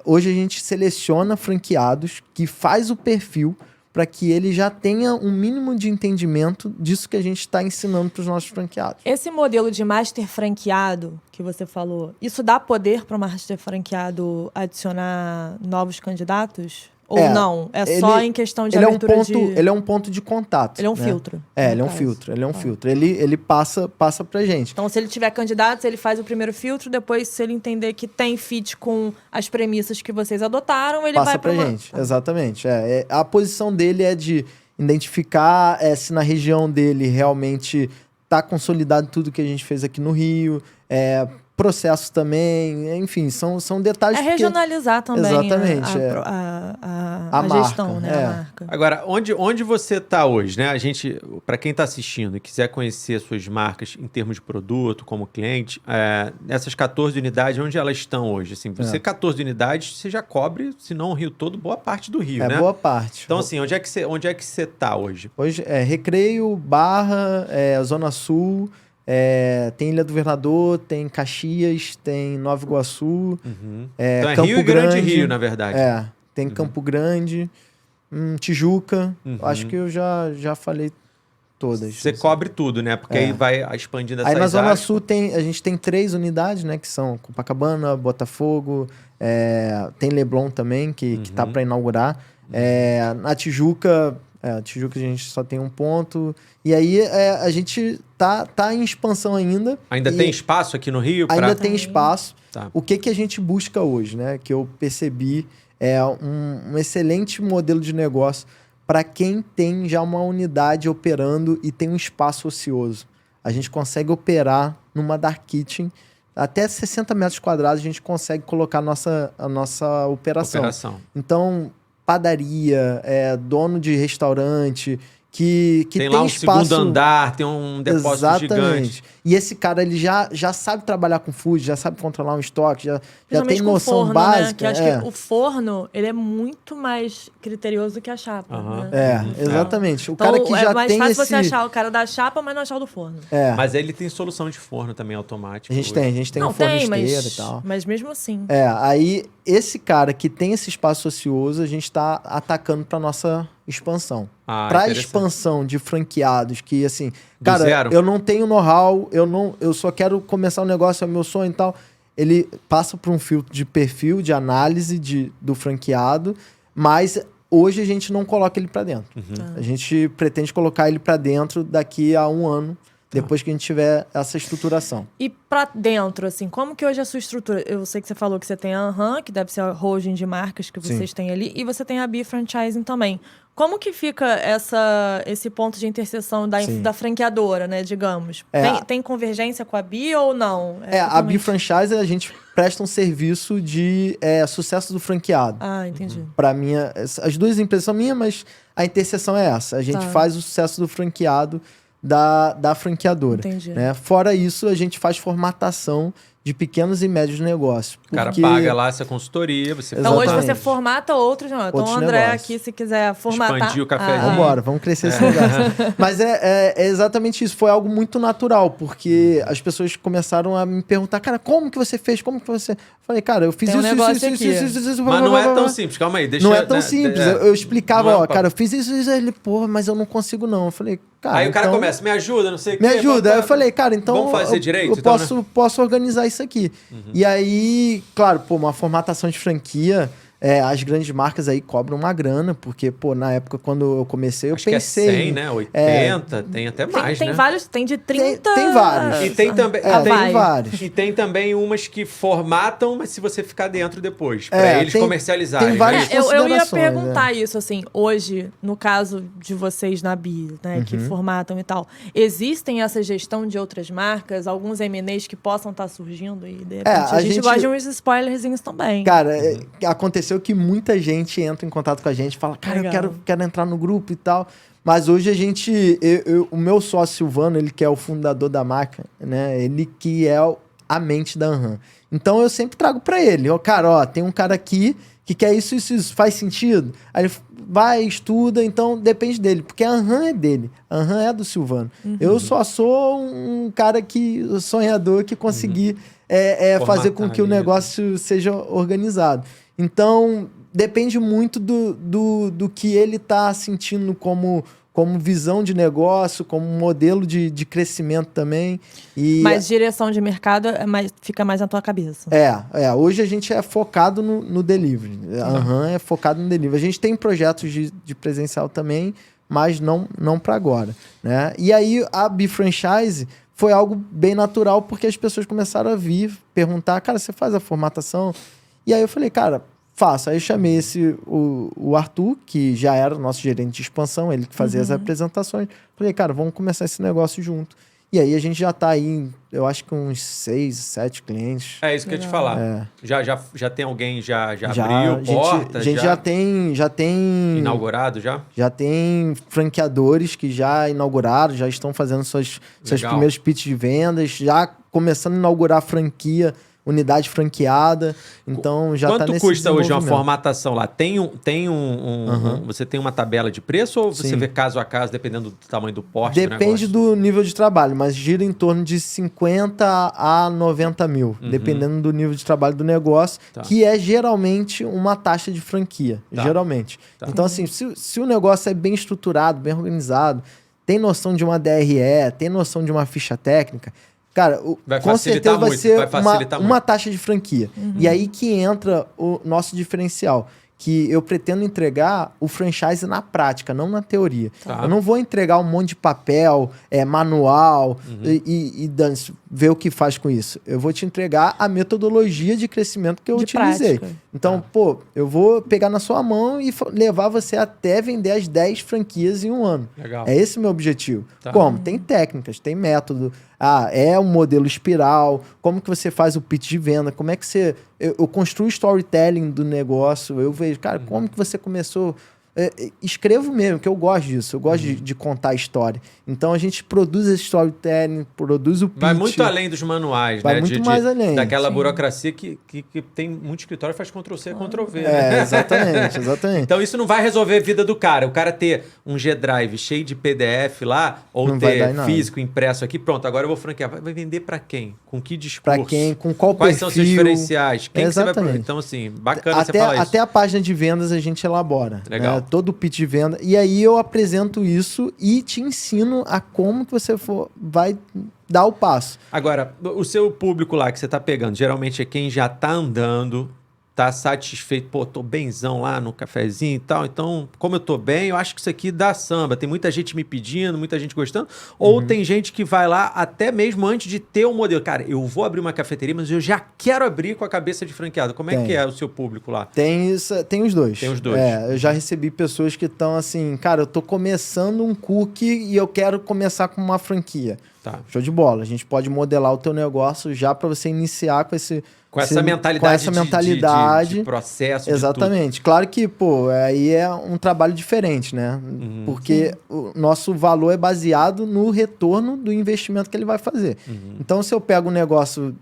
Hoje a gente seleciona franqueados que faz o perfil para que ele já tenha um mínimo de entendimento disso que a gente está ensinando para os nossos franqueados. Esse modelo de master franqueado que você falou, isso dá poder para o master franqueado adicionar novos candidatos? Ou não? Só em questão de abertura Ele é um ponto de contato. Ele é um filtro. Ele é um filtro. Ele passa pra gente. Então, se ele tiver candidatos, ele faz o primeiro filtro. Depois, se ele entender que tem fit com as premissas que vocês adotaram, ele vai pra gente. Exatamente. A posição dele é de identificar se na região dele realmente tá consolidado tudo que a gente fez aqui no Rio, processo também, enfim, são detalhes... regionalizar também exatamente, a gestão, marca, né? A marca. Agora, onde você está hoje, né? A gente, para quem está assistindo e quiser conhecer as suas marcas em termos de produto, como cliente, essas 14 unidades, onde elas estão hoje? Assim, você 14 unidades, você já cobre, se não o Rio todo, boa parte do Rio, né? Boa parte. Então, assim, onde é que você está hoje? Hoje Recreio, Barra, Zona Sul... tem Ilha do Governador, tem Caxias, tem Nova Iguaçu, Então Campo Rio e Grande Rio, na verdade. Tem Campo Grande, Tijuca. Acho que eu já falei todas. Você cobre tudo, né? Porque aí vai expandindo essas áreas. Aí na Zona áreas. Sul a gente tem 3 unidades, né? Que são Copacabana, Botafogo, tem Leblon também, que tá para inaugurar. Na Tijuca... Tijuca a gente só tem um ponto. E aí a gente tá em expansão ainda. Ainda tem espaço aqui no Rio? Ainda tem espaço. Tá. O que a gente busca hoje, né? Que eu percebi um excelente modelo de negócio para quem tem já uma unidade operando e tem um espaço ocioso. A gente consegue operar numa dark kitchen. Até 60 metros quadrados a gente consegue colocar a nossa operação. Então... padaria, dono de restaurante, que tem lá um espaço... segundo andar, tem um depósito gigante. E esse cara, ele já sabe trabalhar com food, já sabe controlar um estoque, já tem noção forno, básica. Né? Que acho que o forno, ele é muito mais criterioso que a chapa. Né? Exatamente. O então, cara que já tem é mais fácil você achar o cara da chapa, mas não achar o do forno. Mas ele tem solução de forno também automático. A gente tem um forno esteira e tal. Mas mesmo assim. Aí esse cara que tem esse espaço ocioso, a gente tá atacando para nossa expansão. Para expansão de franqueados que, assim... Cara, eu não tenho know-how, eu só quero começar um negócio, é meu sonho e tal. Ele passa por um filtro de perfil, de análise do franqueado, mas hoje a gente não coloca ele para dentro. A gente pretende colocar ele para dentro daqui a 1 ano, depois que a gente tiver essa estruturação. E pra dentro, assim, como que hoje é a sua estrutura? Eu sei que você falou que você tem a Anham, que deve ser a holding de marcas que vocês têm ali, e você tem a Bi Franchising também. Como que fica esse ponto de interseção da franqueadora, né, digamos? Tem convergência com a Bi ou não? A Bi Franchise, a gente presta um serviço de sucesso do franqueado. Entendi. As duas empresas são minhas, mas a interseção é essa. A gente faz o sucesso do franqueado da franqueadora. Entendi. Né? Fora isso, a gente faz formatação de pequenos e médios negócios. O cara paga lá essa consorria, você Então hoje você formata outros, não. Então o André negócios. Aqui, se quiser formatar... Expandir o cafezinho. Vambora, vamos crescer esse negócio. Mas é exatamente isso. Foi algo muito natural, porque as pessoas começaram a me perguntar, cara, como que você fez? Como que você... Falei, cara, eu fiz isso. Mas não é tão simples, calma aí. Não é tão simples. Eu explicava, cara, eu fiz isso. Ele, porra, mas eu não consigo não. Eu falei, cara... Aí o cara começa, me ajuda, não sei o quê. Me ajuda. Aí eu falei, cara, então... Vamos fazer direito? Eu posso organizar isso aqui. E aí, claro, uma formatação de franquia, as grandes marcas aí cobram uma grana, porque, na época, quando eu comecei, eu pensei... Acho que é 100, né? 80, tem até mais, tem né? Vários, tem de 30... Tem vários. E tem também... tem vários. E tem também umas que formatam, mas se você ficar dentro depois, pra eles comercializarem. Tem várias eu ia perguntar isso, assim, hoje, no caso de vocês na Bi, né, que formatam e tal, existem essa gestão de outras marcas, alguns M&As que possam estar surgindo e, de repente, a gente gosta de uns spoilerzinhos também. Cara, aconteceu que muita gente entra em contato com a gente e fala, cara, eu quero entrar no grupo e tal. Mas hoje a gente... o meu sócio Silvano, ele que é o fundador da marca, né? Ele que é a mente da Anham. Então eu sempre trago pra ele. Cara, tem um cara aqui que quer isso, faz sentido? Aí ele vai, estuda, então depende dele. Porque a Anham é dele. A Anham é do Silvano. Eu só sou um cara sonhador que consegui fazer com que o negócio seja organizado. Então, depende muito do que ele está sentindo como visão de negócio, como modelo de crescimento também. Mas direção de mercado fica mais na tua cabeça. Hoje a gente é focado no delivery. A Anham é focado no delivery. A gente tem projetos de presencial também, mas não para agora. Né? E aí, a Bi Franchise foi algo bem natural, porque as pessoas começaram a vir perguntar, cara, você faz a formatação? E aí eu falei, cara, faço. Aí eu chamei o Arthur, que já era o nosso gerente de expansão, ele que fazia as apresentações. Falei, cara, vamos começar esse negócio junto. E aí a gente já tá aí, eu acho que uns 6, 7 clientes. É isso que eu ia te falar. Já tem alguém, já abriu porta? A gente já tem... Inaugurado já? Já tem franqueadores que já inauguraram, já estão fazendo seus primeiros pitches de vendas, já começando a inaugurar franquia, unidade franqueada. Então já tá nesse Quanto custa hoje uma desenvolvimento. formatação lá? Você tem uma tabela de preço ou você Sim. vê caso a caso, dependendo do tamanho do porte do Depende negócio? do nível de trabalho, mas gira em torno de 50 a 90 mil, dependendo do nível de trabalho do negócio, Tá. que é geralmente uma taxa de franquia, Tá. geralmente. Tá. Então, assim, se o negócio é bem estruturado, bem organizado, tem noção de uma DRE, tem noção de uma ficha técnica, cara, Vai com facilitar certeza vai muito, ser vai facilitar uma muito. taxa de franquia. E aí que entra o nosso diferencial, que eu pretendo entregar o franchise na prática, não na teoria. Tá. Eu não vou entregar um monte de papel, manual e dane-se, ver o que faz com isso. Eu vou te entregar a metodologia de crescimento que eu De utilizei. prática. Então, pô, eu vou pegar na sua mão e levar você até vender as 10 franquias em um ano. Legal. É esse o meu objetivo. Tá. Como? Tem técnicas, tem método. É um modelo espiral. Como que você faz o pitch de venda? Como é que você... Eu construo o storytelling do negócio. Eu vejo, cara, como que você começou... Escrevo mesmo, que eu gosto disso. Eu gosto de contar a história. Então, a gente produz esse storytelling, produz o pitch. Vai muito além dos manuais, Vai né? muito mais além. Daquela Sim. burocracia que tem muito escritório que faz Ctrl-C e Ctrl-V. né? Exatamente, exatamente. Então isso não vai resolver a vida do cara. O cara ter um G-Drive cheio de PDF lá, ou Não vai dar em ter nada. físico impresso aqui, pronto, agora eu vou franquear. Vai vender pra quem? Com que discurso? Pra quem, com qual Quais perfil. são seus diferenciais? Quem que você vai... Exatamente. Então, assim, bacana você falar Até isso. a página de vendas a gente elabora. Legal. Né? Todo o pitch de venda. E aí eu apresento isso e te ensino a como que você vai dar o passo. Agora, o seu público lá que você tá pegando, geralmente é quem já tá andando, tá satisfeito, pô, tô benzão lá no cafezinho e tal, então, como eu tô bem, eu acho que isso aqui dá samba. Tem muita gente me pedindo, muita gente gostando, ou tem gente que vai lá até mesmo antes de ter um modelo. Cara, eu vou abrir uma cafeteria, mas eu já quero abrir com a cabeça de franqueado. Como é Tem. que é o seu público lá? Tem os dois. Tem os dois. Eu já recebi pessoas que estão assim, cara, eu tô começando um cookie e eu quero começar com uma franquia. Tá. Show de bola. A gente pode modelar o teu negócio já para você iniciar com essa mentalidade, com essa mentalidade de processo. Exatamente. Claro que, pô, aí é um trabalho diferente, né? Porque o nosso valor é baseado no retorno do investimento que ele vai fazer. Então, se eu pego um negócio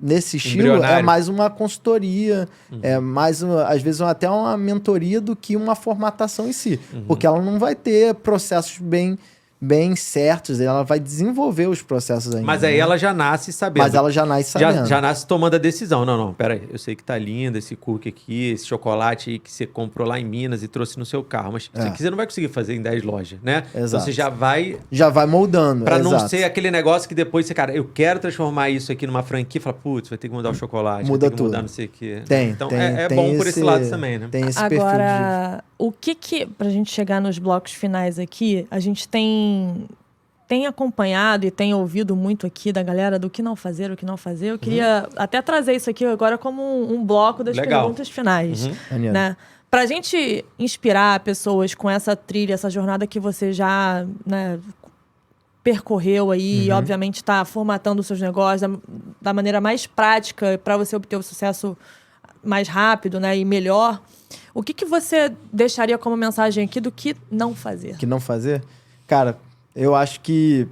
nesse estilo, é Embrionário. mais uma consultoria, é mais, às vezes, até uma mentoria do que uma formatação em si. Porque ela não vai ter processos bem certos, ela vai desenvolver os processos ainda. Mas aí né? ela já nasce sabendo. Mas ela já nasce sabendo. Já nasce tomando a decisão. Não, pera aí. Eu sei que tá lindo esse cookie aqui, esse chocolate aí que você comprou lá em Minas e trouxe no seu carro. Mas isso aqui você não vai conseguir fazer em 10 lojas, né? Então Exato. você já vai... Já vai moldando. Pra não exato. ser aquele negócio que depois você, cara, eu quero transformar isso aqui numa franquia e fala, putz, vai ter que mudar o chocolate, Muda vai ter que mudar tudo. não sei o quê. Tem, Então tem, é tem bom por esse lado também, né? Tem esse perfil de... Agora, o que pra gente chegar nos blocos finais aqui, a gente tem acompanhado e tem ouvido muito aqui da galera do que não fazer, o que não fazer. Eu queria até trazer isso aqui agora como um bloco das Legal. perguntas finais. Maneiro. Né? Pra gente inspirar pessoas com essa trilha, essa jornada que você já percorreu aí e, obviamente, está formatando os seus negócios da maneira mais prática para você obter o sucesso mais rápido, né, e melhor. O que você deixaria como mensagem aqui do que não fazer? Que não fazer? Cara, eu acho que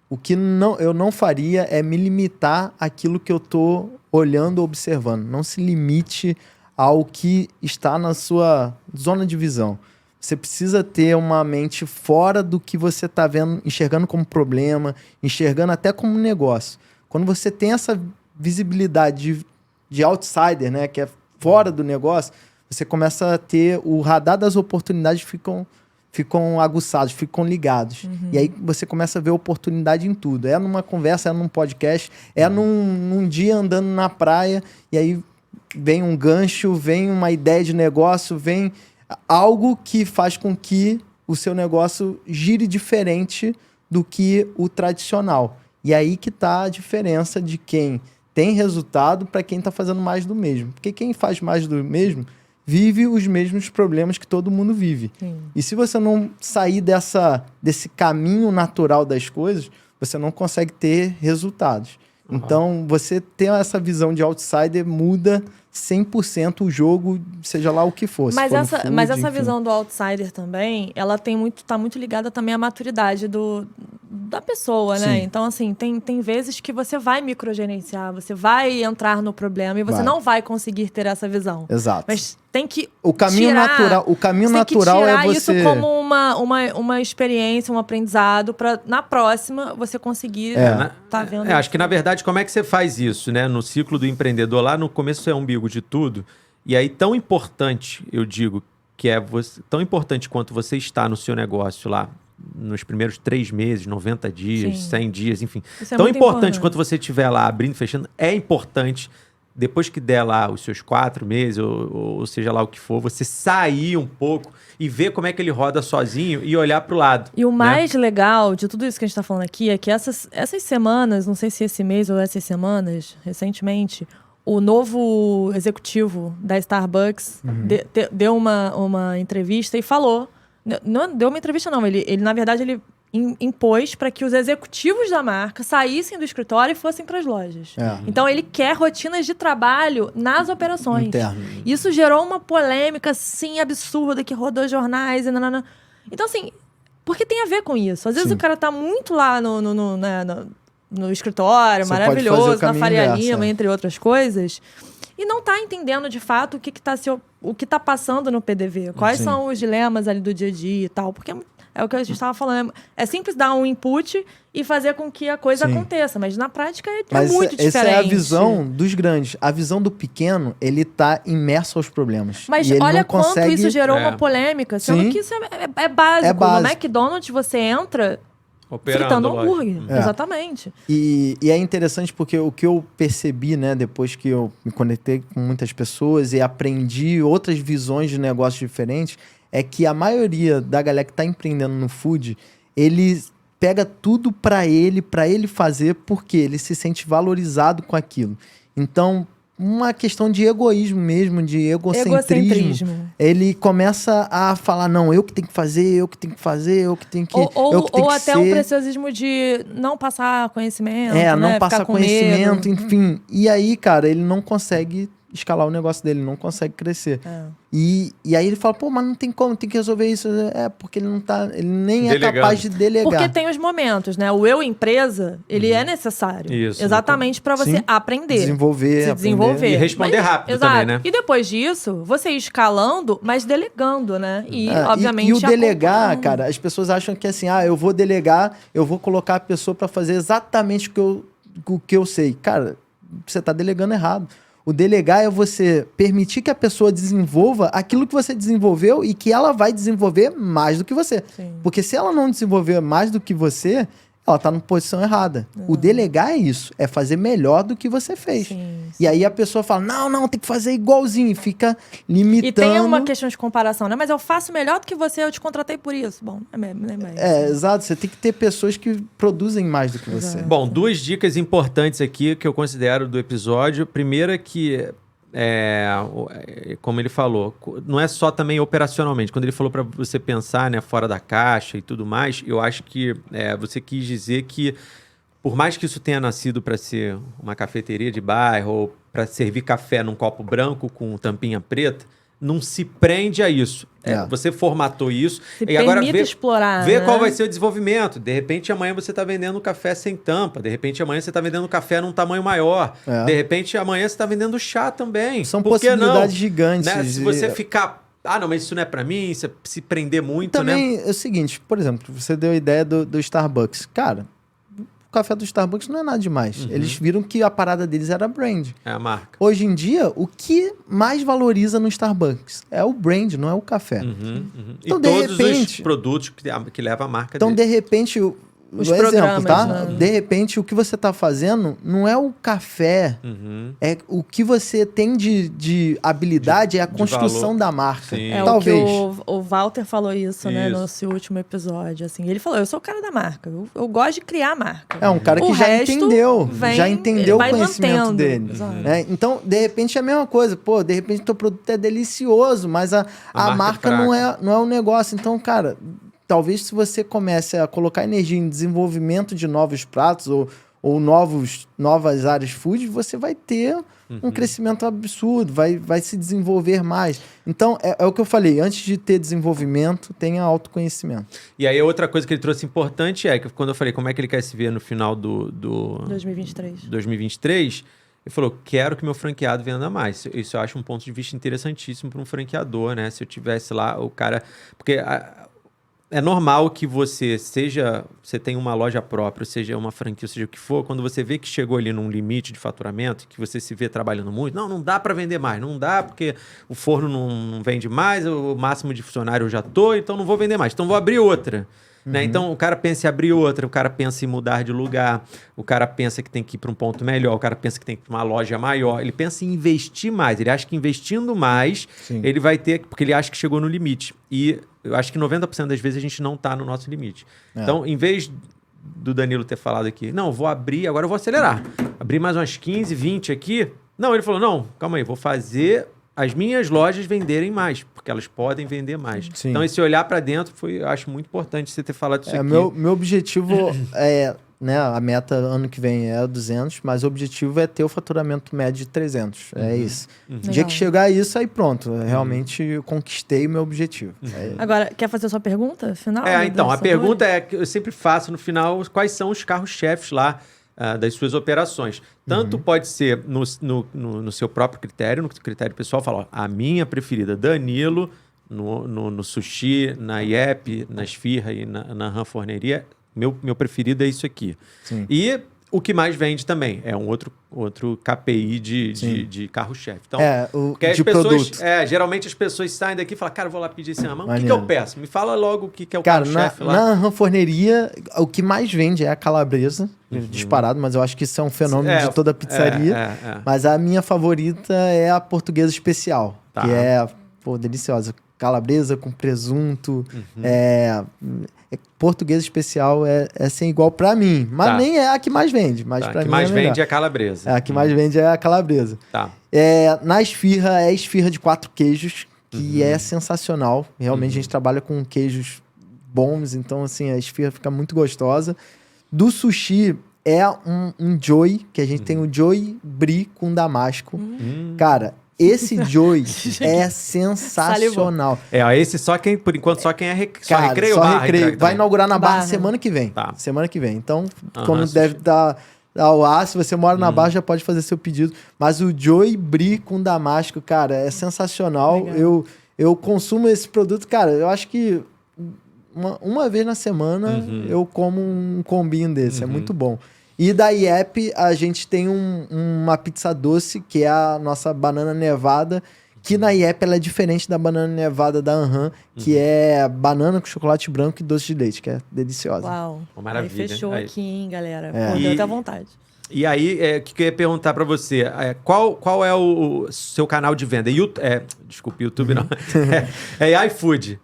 o que eu não faria é me limitar àquilo que eu tô olhando, observando. Não se limite ao que está na sua zona de visão. Você precisa ter uma mente fora do que você está vendo, enxergando como problema, enxergando até como negócio. Quando você tem essa visibilidade de outsider, né, que é fora do negócio, você começa a ter o radar das oportunidades ficam aguçados, ficam ligados. E aí você começa a ver oportunidade em tudo. É numa conversa, é num podcast, é num dia andando na praia, e aí vem um gancho, vem uma ideia de negócio, vem algo que faz com que o seu negócio gire diferente do que o tradicional. E aí que tá a diferença de quem tem resultado para quem está fazendo mais do mesmo. Porque quem faz mais do mesmo vive os mesmos problemas que todo mundo vive. Sim. E se você não sair desse caminho natural das coisas, você não consegue ter resultados. Então, você ter essa visão de outsider muda 100% o jogo, seja lá o que for. Mas essa enfim. visão do outsider também, ela tá muito ligada também à maturidade da pessoa, né? Sim. Então, assim, tem vezes que você vai microgerenciar, você vai entrar no problema e você não vai conseguir ter essa visão. Exato. Mas tem que O caminho natural é você... isso como uma experiência, um aprendizado, para na próxima você conseguir tá vendo. Acho que, na verdade, como é que você faz isso, né? No ciclo do empreendedor, lá no começo é o umbigo de tudo. E aí, tão importante, eu digo, que é tão importante quanto você está no seu negócio lá, nos primeiros 3 meses, 90 dias, Sim. 100 dias, enfim. Isso é Tão muito importante quanto você estiver lá abrindo, fechando, é importante, depois que der lá os seus 4 meses, ou seja lá o que for, você sair um pouco e ver como é que ele roda sozinho e olhar para o lado. E o né? mais legal de tudo isso que a gente está falando aqui é que essas semanas, não sei se esse mês ou essas semanas, recentemente, o novo executivo da Starbucks deu uma entrevista e falou... Não deu uma entrevista, não. Ele na verdade, ele impôs para que os executivos da marca saíssem do escritório e fossem para as lojas. Então, ele quer rotinas de trabalho nas operações. Interno. Isso gerou uma polêmica, assim, absurda, que rodou jornais e nanana. Então, assim, porque tem a ver com isso. Às vezes o cara tá muito lá no escritório, Você maravilhoso, pode fazer o na Faria caminho inverso, Lima, entre outras coisas, e não tá entendendo de fato o que tá passando no PDV. Quais Sim. são os dilemas ali do dia a dia e tal. Porque é o que a gente estava falando. É simples dar um input e fazer com que a coisa Sim. aconteça. Mas na prática é Mas muito diferente. essa é a visão dos grandes. A visão do pequeno, ele tá imerso aos problemas. Mas E ele olha não quanto consegue... isso gerou uma polêmica. Sendo Sim. que isso é básico. É básico. No McDonald's você entra Operando, fritando lógico. hambúrguer. É. Exatamente. E é interessante porque o que eu percebi, né, depois que eu me conectei com muitas pessoas e aprendi outras visões de negócios diferentes, é que a maioria da galera que tá empreendendo no food, ele pega tudo para ele fazer porque ele se sente valorizado com aquilo. Então, uma questão de egoísmo mesmo, de egocentrismo. Ele começa a falar, não, eu que tenho que fazer, eu que tenho que fazer, eu que tenho que Ou até ser. um preciosismo de não passar conhecimento, não né? passa Ficar com conhecimento, medo. enfim. E aí, cara, ele não consegue escalar o negócio dele, não consegue crescer. E aí ele fala, pô, mas não tem como, tem que resolver isso. É, porque ele não tá, ele nem é capaz de delegar. Porque tem os momentos, né? O eu empresa, ele é necessário. Isso, exatamente para você Sim. aprender. Desenvolver, se desenvolver. E responder rápido também, né? E depois disso, você ir escalando, mas delegando, né? E, obviamente, e o delegar, acompanhando. cara, as pessoas acham que assim, eu vou delegar, eu vou colocar a pessoa para fazer exatamente o que eu sei. Cara, você tá delegando errado. O delegar é você permitir que a pessoa desenvolva aquilo que você desenvolveu e que ela vai desenvolver mais do que você. Sim. Porque se ela não desenvolver mais do que você, ela tá na posição errada. O delegar é isso, é fazer melhor do que você fez. Sim. E aí a pessoa fala, não, tem que fazer igualzinho, e fica limitando. E tem uma questão de comparação, né? Mas eu faço melhor do que você, eu te contratei por isso. Bom, é mesmo. Exato. Você tem que ter pessoas que produzem mais do que você. Bom, 2 dicas importantes aqui que eu considero do episódio. Primeiro é que, como ele falou, não é só também operacionalmente. Quando ele falou para você pensar, né, fora da caixa e tudo mais, eu acho que você quis dizer que, por mais que isso tenha nascido para ser uma cafeteria de bairro ou para servir café num copo branco com tampinha preta, não se prende a isso. Você formatou isso e agora explorar, vê né? qual vai ser o desenvolvimento. De repente, amanhã você está vendendo café sem tampa. De repente, amanhã você está vendendo café num tamanho maior. De repente, amanhã você está vendendo chá também. São Por que possibilidades não? gigantes. Né? Se você ficar... não, mas isso não é para mim. Se prender muito, Também né? é o seguinte, por exemplo, você deu a ideia do Starbucks. Cara, o café do Starbucks não é nada demais. Eles viram que a parada deles era brand. É a marca. Hoje em dia, o que mais valoriza no Starbucks é o brand, não é o café. Então, e de todos repente, os produtos que levam a marca então, dele. de repente, Os exemplo, programas, tá? né? De repente, o que você tá fazendo não é o café. É o que você tem de habilidade, é a construção valor. da marca. Sim. Talvez. O que o Walter falou isso, né? Isso. No seu último episódio. Assim, ele falou, eu sou o cara da marca. Eu gosto de criar marca. É um cara que O já resto entendeu. vem- Já entendeu o vai conhecimento mantendo. dele. Exato. Né? Então, de repente, é a mesma coisa. Pô, de repente, teu produto é delicioso, mas a marca é marca fraca. não é o negócio. Então, cara, talvez se você comece a colocar energia em desenvolvimento de novos pratos ou novas áreas food, você vai ter um crescimento absurdo, vai se desenvolver mais. Então, é o que eu falei, antes de ter desenvolvimento, tenha autoconhecimento. E aí, outra coisa que ele trouxe importante é que quando eu falei como é que ele quer se ver no final do 2023, ele falou, quero que meu franqueado venda mais. Isso eu acho um ponto de vista interessantíssimo para um franqueador, né? Se eu tivesse lá, o cara... Porque... É normal que você tenha uma loja própria, seja uma franquia, seja o que for, quando você vê que chegou ali num limite de faturamento, que você se vê trabalhando muito, não dá para vender mais, não dá porque o forno não vende mais, o máximo de funcionário eu já tô, então não vou vender mais, então vou abrir outra. Né? Então o cara pensa em abrir outra, o cara pensa em mudar de lugar, o cara pensa que tem que ir para um ponto melhor, o cara pensa que tem que ir para uma loja maior, ele pensa em investir mais, ele acha que investindo mais, ele vai ter, porque ele acha que chegou no limite. E eu acho que 90% das vezes a gente não está no nosso limite. Então, em vez do Danilo ter falado aqui, não, vou abrir, agora eu vou acelerar, abrir mais umas 15, 20 aqui, não, ele falou, não, calma aí, vou fazer as minhas lojas venderem mais, porque elas podem vender mais. Sim. Então, esse olhar para dentro eu acho muito importante você ter falado isso aqui. Meu objetivo é, né, a meta ano que vem é 200, mas o objetivo é ter o faturamento médio de 300. É isso. O dia que chegar a isso, aí pronto. Realmente eu conquistei o meu objetivo. Agora, quer fazer a sua pergunta final? Então, a pergunta é que eu sempre faço no final, quais são os carros-chefes lá das suas operações. Tanto pode ser no seu próprio critério, no critério pessoal, falar, ó, a minha preferida, Danilo, no sushi, na IEP, na esfirra e na Rã Forneria, meu preferido é isso aqui. Sim. E o que mais vende também é um outro KPI de carro-chefe. Então, de produto. Geralmente as pessoas saem daqui e falam, cara, eu vou lá pedir esse mas o que eu peço? Me fala logo o que é o carro-chefe lá. Na Rã Forneria, o que mais vende é a calabresa, disparado, mas eu acho que isso é um fenômeno de toda a pizzaria. Mas a minha favorita é a portuguesa especial, que é deliciosa. Calabresa com presunto, portuguesa especial é sem igual pra mim. Mas nem é a que mais vende. Mas pra mim a que mais vende é a calabresa. A que mais vende é a calabresa. Na esfirra, é esfirra de 4 queijos, que é sensacional. Realmente a gente trabalha com queijos bons, então assim, a esfirra fica muito gostosa. Do sushi é um Joy, que a gente tem o Joy Brie com damasco. Cara, esse Joy é sensacional. Esse por enquanto, só quem é Cara, Recreio. Só Recreio. Vai inaugurar na Barra semana que vem. Semana que vem. Então, quando deve dar ao ar, se você mora na Barra, já pode fazer seu pedido. Mas o Joy Brie com damasco, cara, é sensacional. Eu consumo esse produto, cara, eu acho que uma vez na semana eu como um combinho desse. É muito bom. E da IEP, a gente tem uma pizza doce, que é a nossa banana nevada, que na IEP ela é diferente da banana nevada da Anhan, que é banana com chocolate branco e doce de leite, que é deliciosa. Uau, maravilha. Aí fechou aqui, hein, galera. Deu até vontade. E aí, o que eu ia perguntar pra você? Qual é o seu canal de venda? Desculpa, YouTube não. É iFood.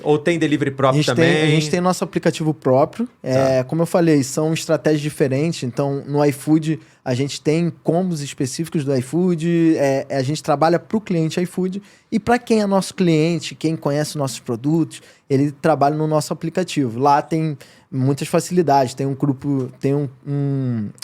Ou tem delivery próprio também? A gente tem nosso aplicativo próprio. Como eu falei, são estratégias diferentes. Então, no iFood, a gente tem combos específicos do iFood. A gente trabalha para o cliente iFood. E para quem é nosso cliente, quem conhece nossos produtos, ele trabalha no nosso aplicativo. Lá tem muitas facilidades. Tem um grupo, tem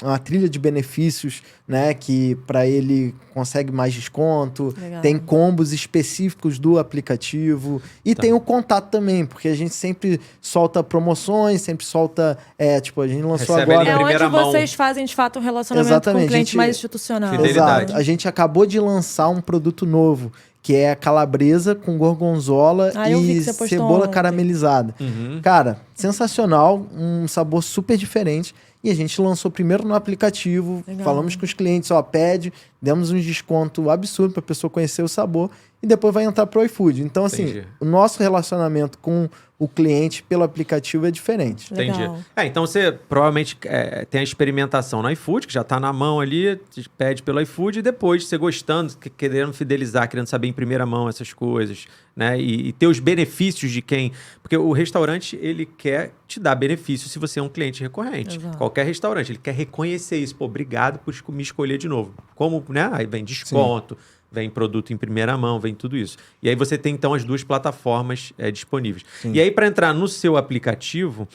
uma trilha de benefícios, né, que para ele consegue mais desconto. Legal. Tem combos específicos do aplicativo e tem o contato também, porque a gente sempre solta promoções, sempre solta, a gente lançou recebe agora. Onde vocês fazem de fato um relacionamento com um cliente mais institucional. Exato. A gente acabou de lançar um produto novo, que é calabresa com gorgonzola e cebola caramelizada. Cara, sensacional, um sabor super diferente. E a gente lançou primeiro no aplicativo, falamos com os clientes, pede, demos um desconto absurdo para a pessoa conhecer o sabor e depois vai entrar pro iFood. Então, assim, o nosso relacionamento com o cliente pelo aplicativo é diferente. Entendi. Então você provavelmente tem a experimentação no iFood, que já está na mão ali, pede pelo iFood e depois você gostando, querendo fidelizar, querendo saber em primeira mão essas coisas, né? E ter os benefícios de quem... Porque o restaurante, ele quer te dar benefício se você é um cliente recorrente. Exato. Qualquer restaurante, ele quer reconhecer isso. Obrigado por me escolher de novo. Como, né? Aí vem desconto, vem produto em primeira mão, vem tudo isso. E aí você tem, então, as duas plataformas disponíveis. Sim. E aí, para entrar no seu aplicativo,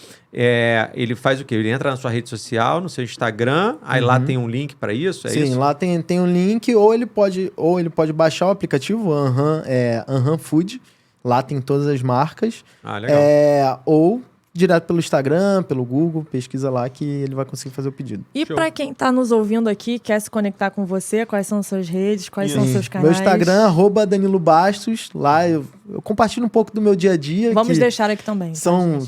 ele faz o quê? Ele entra na sua rede social, no seu Instagram, aí lá tem um link para isso? Sim, isso? lá tem um link, ou ele pode baixar o aplicativo, Anhan Food. Lá tem todas as marcas. Ah, legal. Ou direto pelo Instagram, pelo Google, pesquisa lá que ele vai conseguir fazer o pedido. E para quem está nos ouvindo aqui, quer se conectar com você, quais são suas redes, quais são seus canais? Meu Instagram, @Danilo Bastos. Lá eu compartilho um pouco do meu dia a dia. Vamos deixar aqui também. São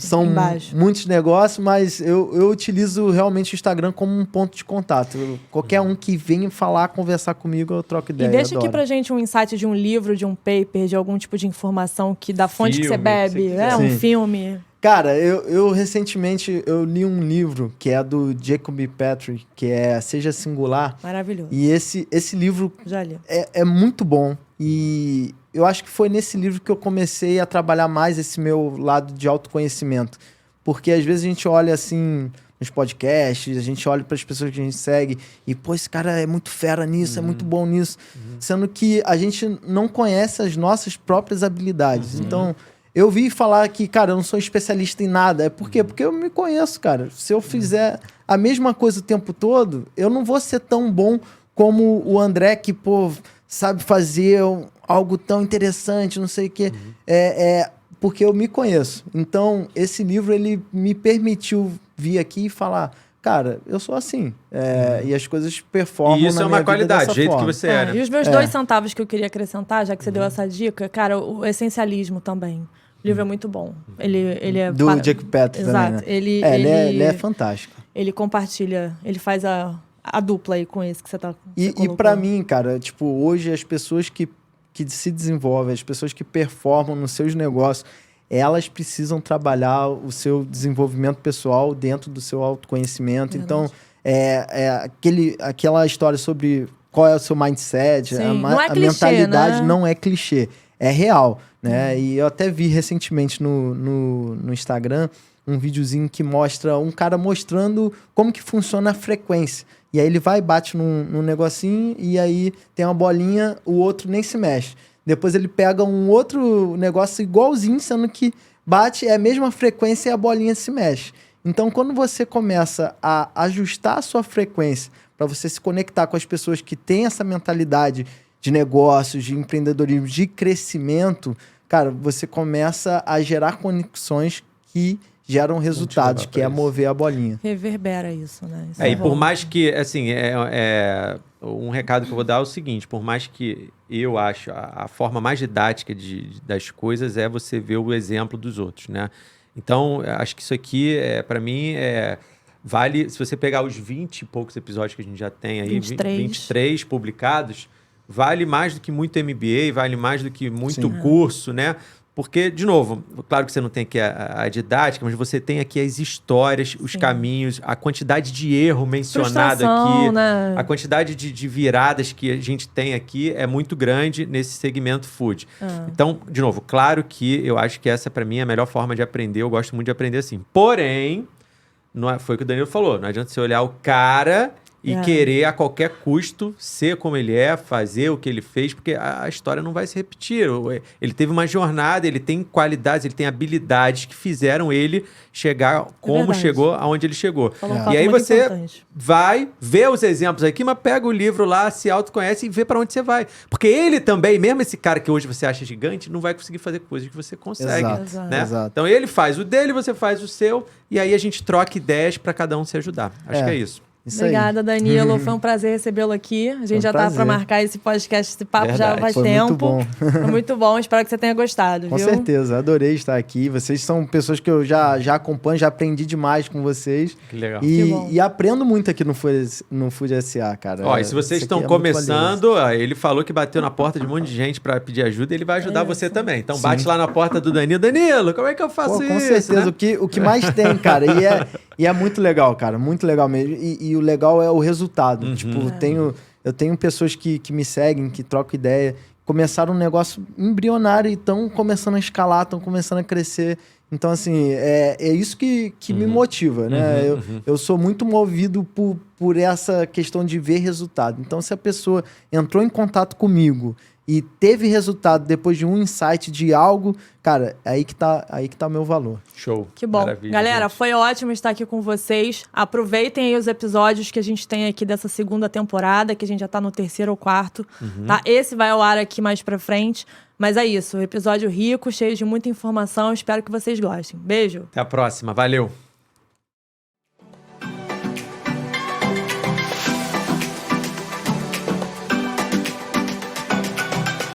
muitos negócios, mas eu utilizo realmente o Instagram como um ponto de contato. Qualquer um que venha falar, conversar comigo, eu troco ideia. E deixa aqui pra gente um insight de um livro, de um paper, de algum tipo de informação da fonte que você bebe, um filme. Cara, eu recentemente eu li um livro que é do Jacob Petrie, que é Seja Singular. Maravilhoso. E esse livro já li. É muito bom. E eu acho que foi nesse livro que eu comecei a trabalhar mais esse meu lado de autoconhecimento. Porque às vezes a gente olha assim nos podcasts, a gente olha para as pessoas que a gente segue e, pô, esse cara é muito fera nisso, é muito bom nisso. Sendo que a gente não conhece as nossas próprias habilidades. Então, eu vi falar que, cara, eu não sou especialista em nada. É por quê? Porque eu me conheço, cara. Se eu fizer a mesma coisa o tempo todo, eu não vou ser tão bom como o André, que, pô, sabe fazer algo tão interessante, não sei o quê. Porque eu me conheço. Então, esse livro, ele me permitiu vir aqui e falar... Cara, eu sou assim. E as coisas performam. E isso é uma qualidade, do jeito forma. que você é, né? E os meus 2 centavos que eu queria acrescentar, já que você deu essa dica, cara, o essencialismo também. O livro é muito bom. Ele é... Do Jack Petrie também, né? Ele é fantástico. Ele compartilha, ele faz a dupla aí com esse que você tá E pra mim, cara, tipo, hoje as pessoas que se desenvolvem, as pessoas que performam nos seus negócios, elas precisam trabalhar o seu desenvolvimento pessoal dentro do seu autoconhecimento. Verdade. Então, aquela história sobre qual é o seu mindset, a clichê, mentalidade, né? Não é clichê, é real, né? E eu até vi recentemente no Instagram um videozinho que mostra um cara mostrando como que funciona a frequência. E aí ele vai e bate num negocinho e aí tem uma bolinha, o outro nem se mexe. Depois ele pega um outro negócio igualzinho, sendo que bate, é a mesma frequência e a bolinha se mexe. Então, quando você começa a ajustar a sua frequência para você se conectar com as pessoas que têm essa mentalidade de negócios, de empreendedorismo, de crescimento, cara, você começa a gerar conexões que geram resultados, que é mover a bolinha. Reverbera isso, né? Isso e por mais que, assim, um recado que eu vou dar é o seguinte, por mais que eu acho a forma mais didática das coisas é você ver o exemplo dos outros, né? Então, acho que isso aqui, para mim, vale... Se você pegar os 20 e poucos episódios que a gente já tem aí, 23 publicados, vale mais do que muito MBA, vale mais do que muito curso, né? Porque, de novo, claro que você não tem aqui a didática, mas você tem aqui as histórias, os caminhos, a quantidade de erro mencionado aqui, né? A quantidade de viradas que a gente tem aqui é muito grande nesse segmento food. Então, de novo, claro que eu acho que essa, para mim, é a melhor forma de aprender. Eu gosto muito de aprender assim. Porém, foi o que o Danilo falou. Não adianta você olhar o cara e querer a qualquer custo ser como ele é, fazer o que ele fez, porque a história não vai se repetir. Ele teve uma jornada, ele tem qualidades, ele tem habilidades que fizeram ele chegar como chegou, aonde ele chegou. E aí você vai ver os exemplos aqui, mas pega o livro lá, se autoconhece e vê para onde você vai. Porque ele também, mesmo esse cara que hoje você acha gigante, não vai conseguir fazer coisas que você consegue. Né? Então ele faz o dele, você faz o seu, e aí a gente troca ideias para cada um se ajudar. Acho que é isso. Obrigada, Danilo. Foi um prazer recebê-lo aqui. A gente já tá para marcar esse podcast, esse papo já faz tempo. Muito bom. Foi muito bom. Espero que você tenha gostado. Com certeza. Adorei estar aqui. Vocês são pessoas que eu já acompanho, já aprendi demais com vocês. Que legal. E aprendo muito aqui no Food SA, cara. E se vocês estão começando, ele falou que bateu na porta de um monte de gente para pedir ajuda e ele vai ajudar você também. Então bate lá na porta do Danilo. Danilo, como é que eu faço isso? Com certeza. Né? O que mais tem, cara. E é muito legal, cara. Muito legal mesmo. E o legal é o resultado. Tipo, eu tenho pessoas que me seguem, que trocam ideia, começaram um negócio embrionário e estão começando a escalar, estão começando a crescer. Então, assim, é isso que me motiva, né? Eu sou muito movido por essa questão de ver resultado. Então, se a pessoa entrou em contato comigo e teve resultado depois de um insight de algo, cara, aí que tá o meu valor. Show. Que bom. Maravilha, Galera, gente. foi ótimo estar aqui com vocês. Aproveitem aí os episódios que a gente tem aqui dessa segunda temporada, que a gente já tá no 3º ou 4º, tá? Esse vai ao ar aqui mais pra frente. Mas é isso, episódio rico, cheio de muita informação. Espero que vocês gostem. Beijo! Até a próxima. Valeu.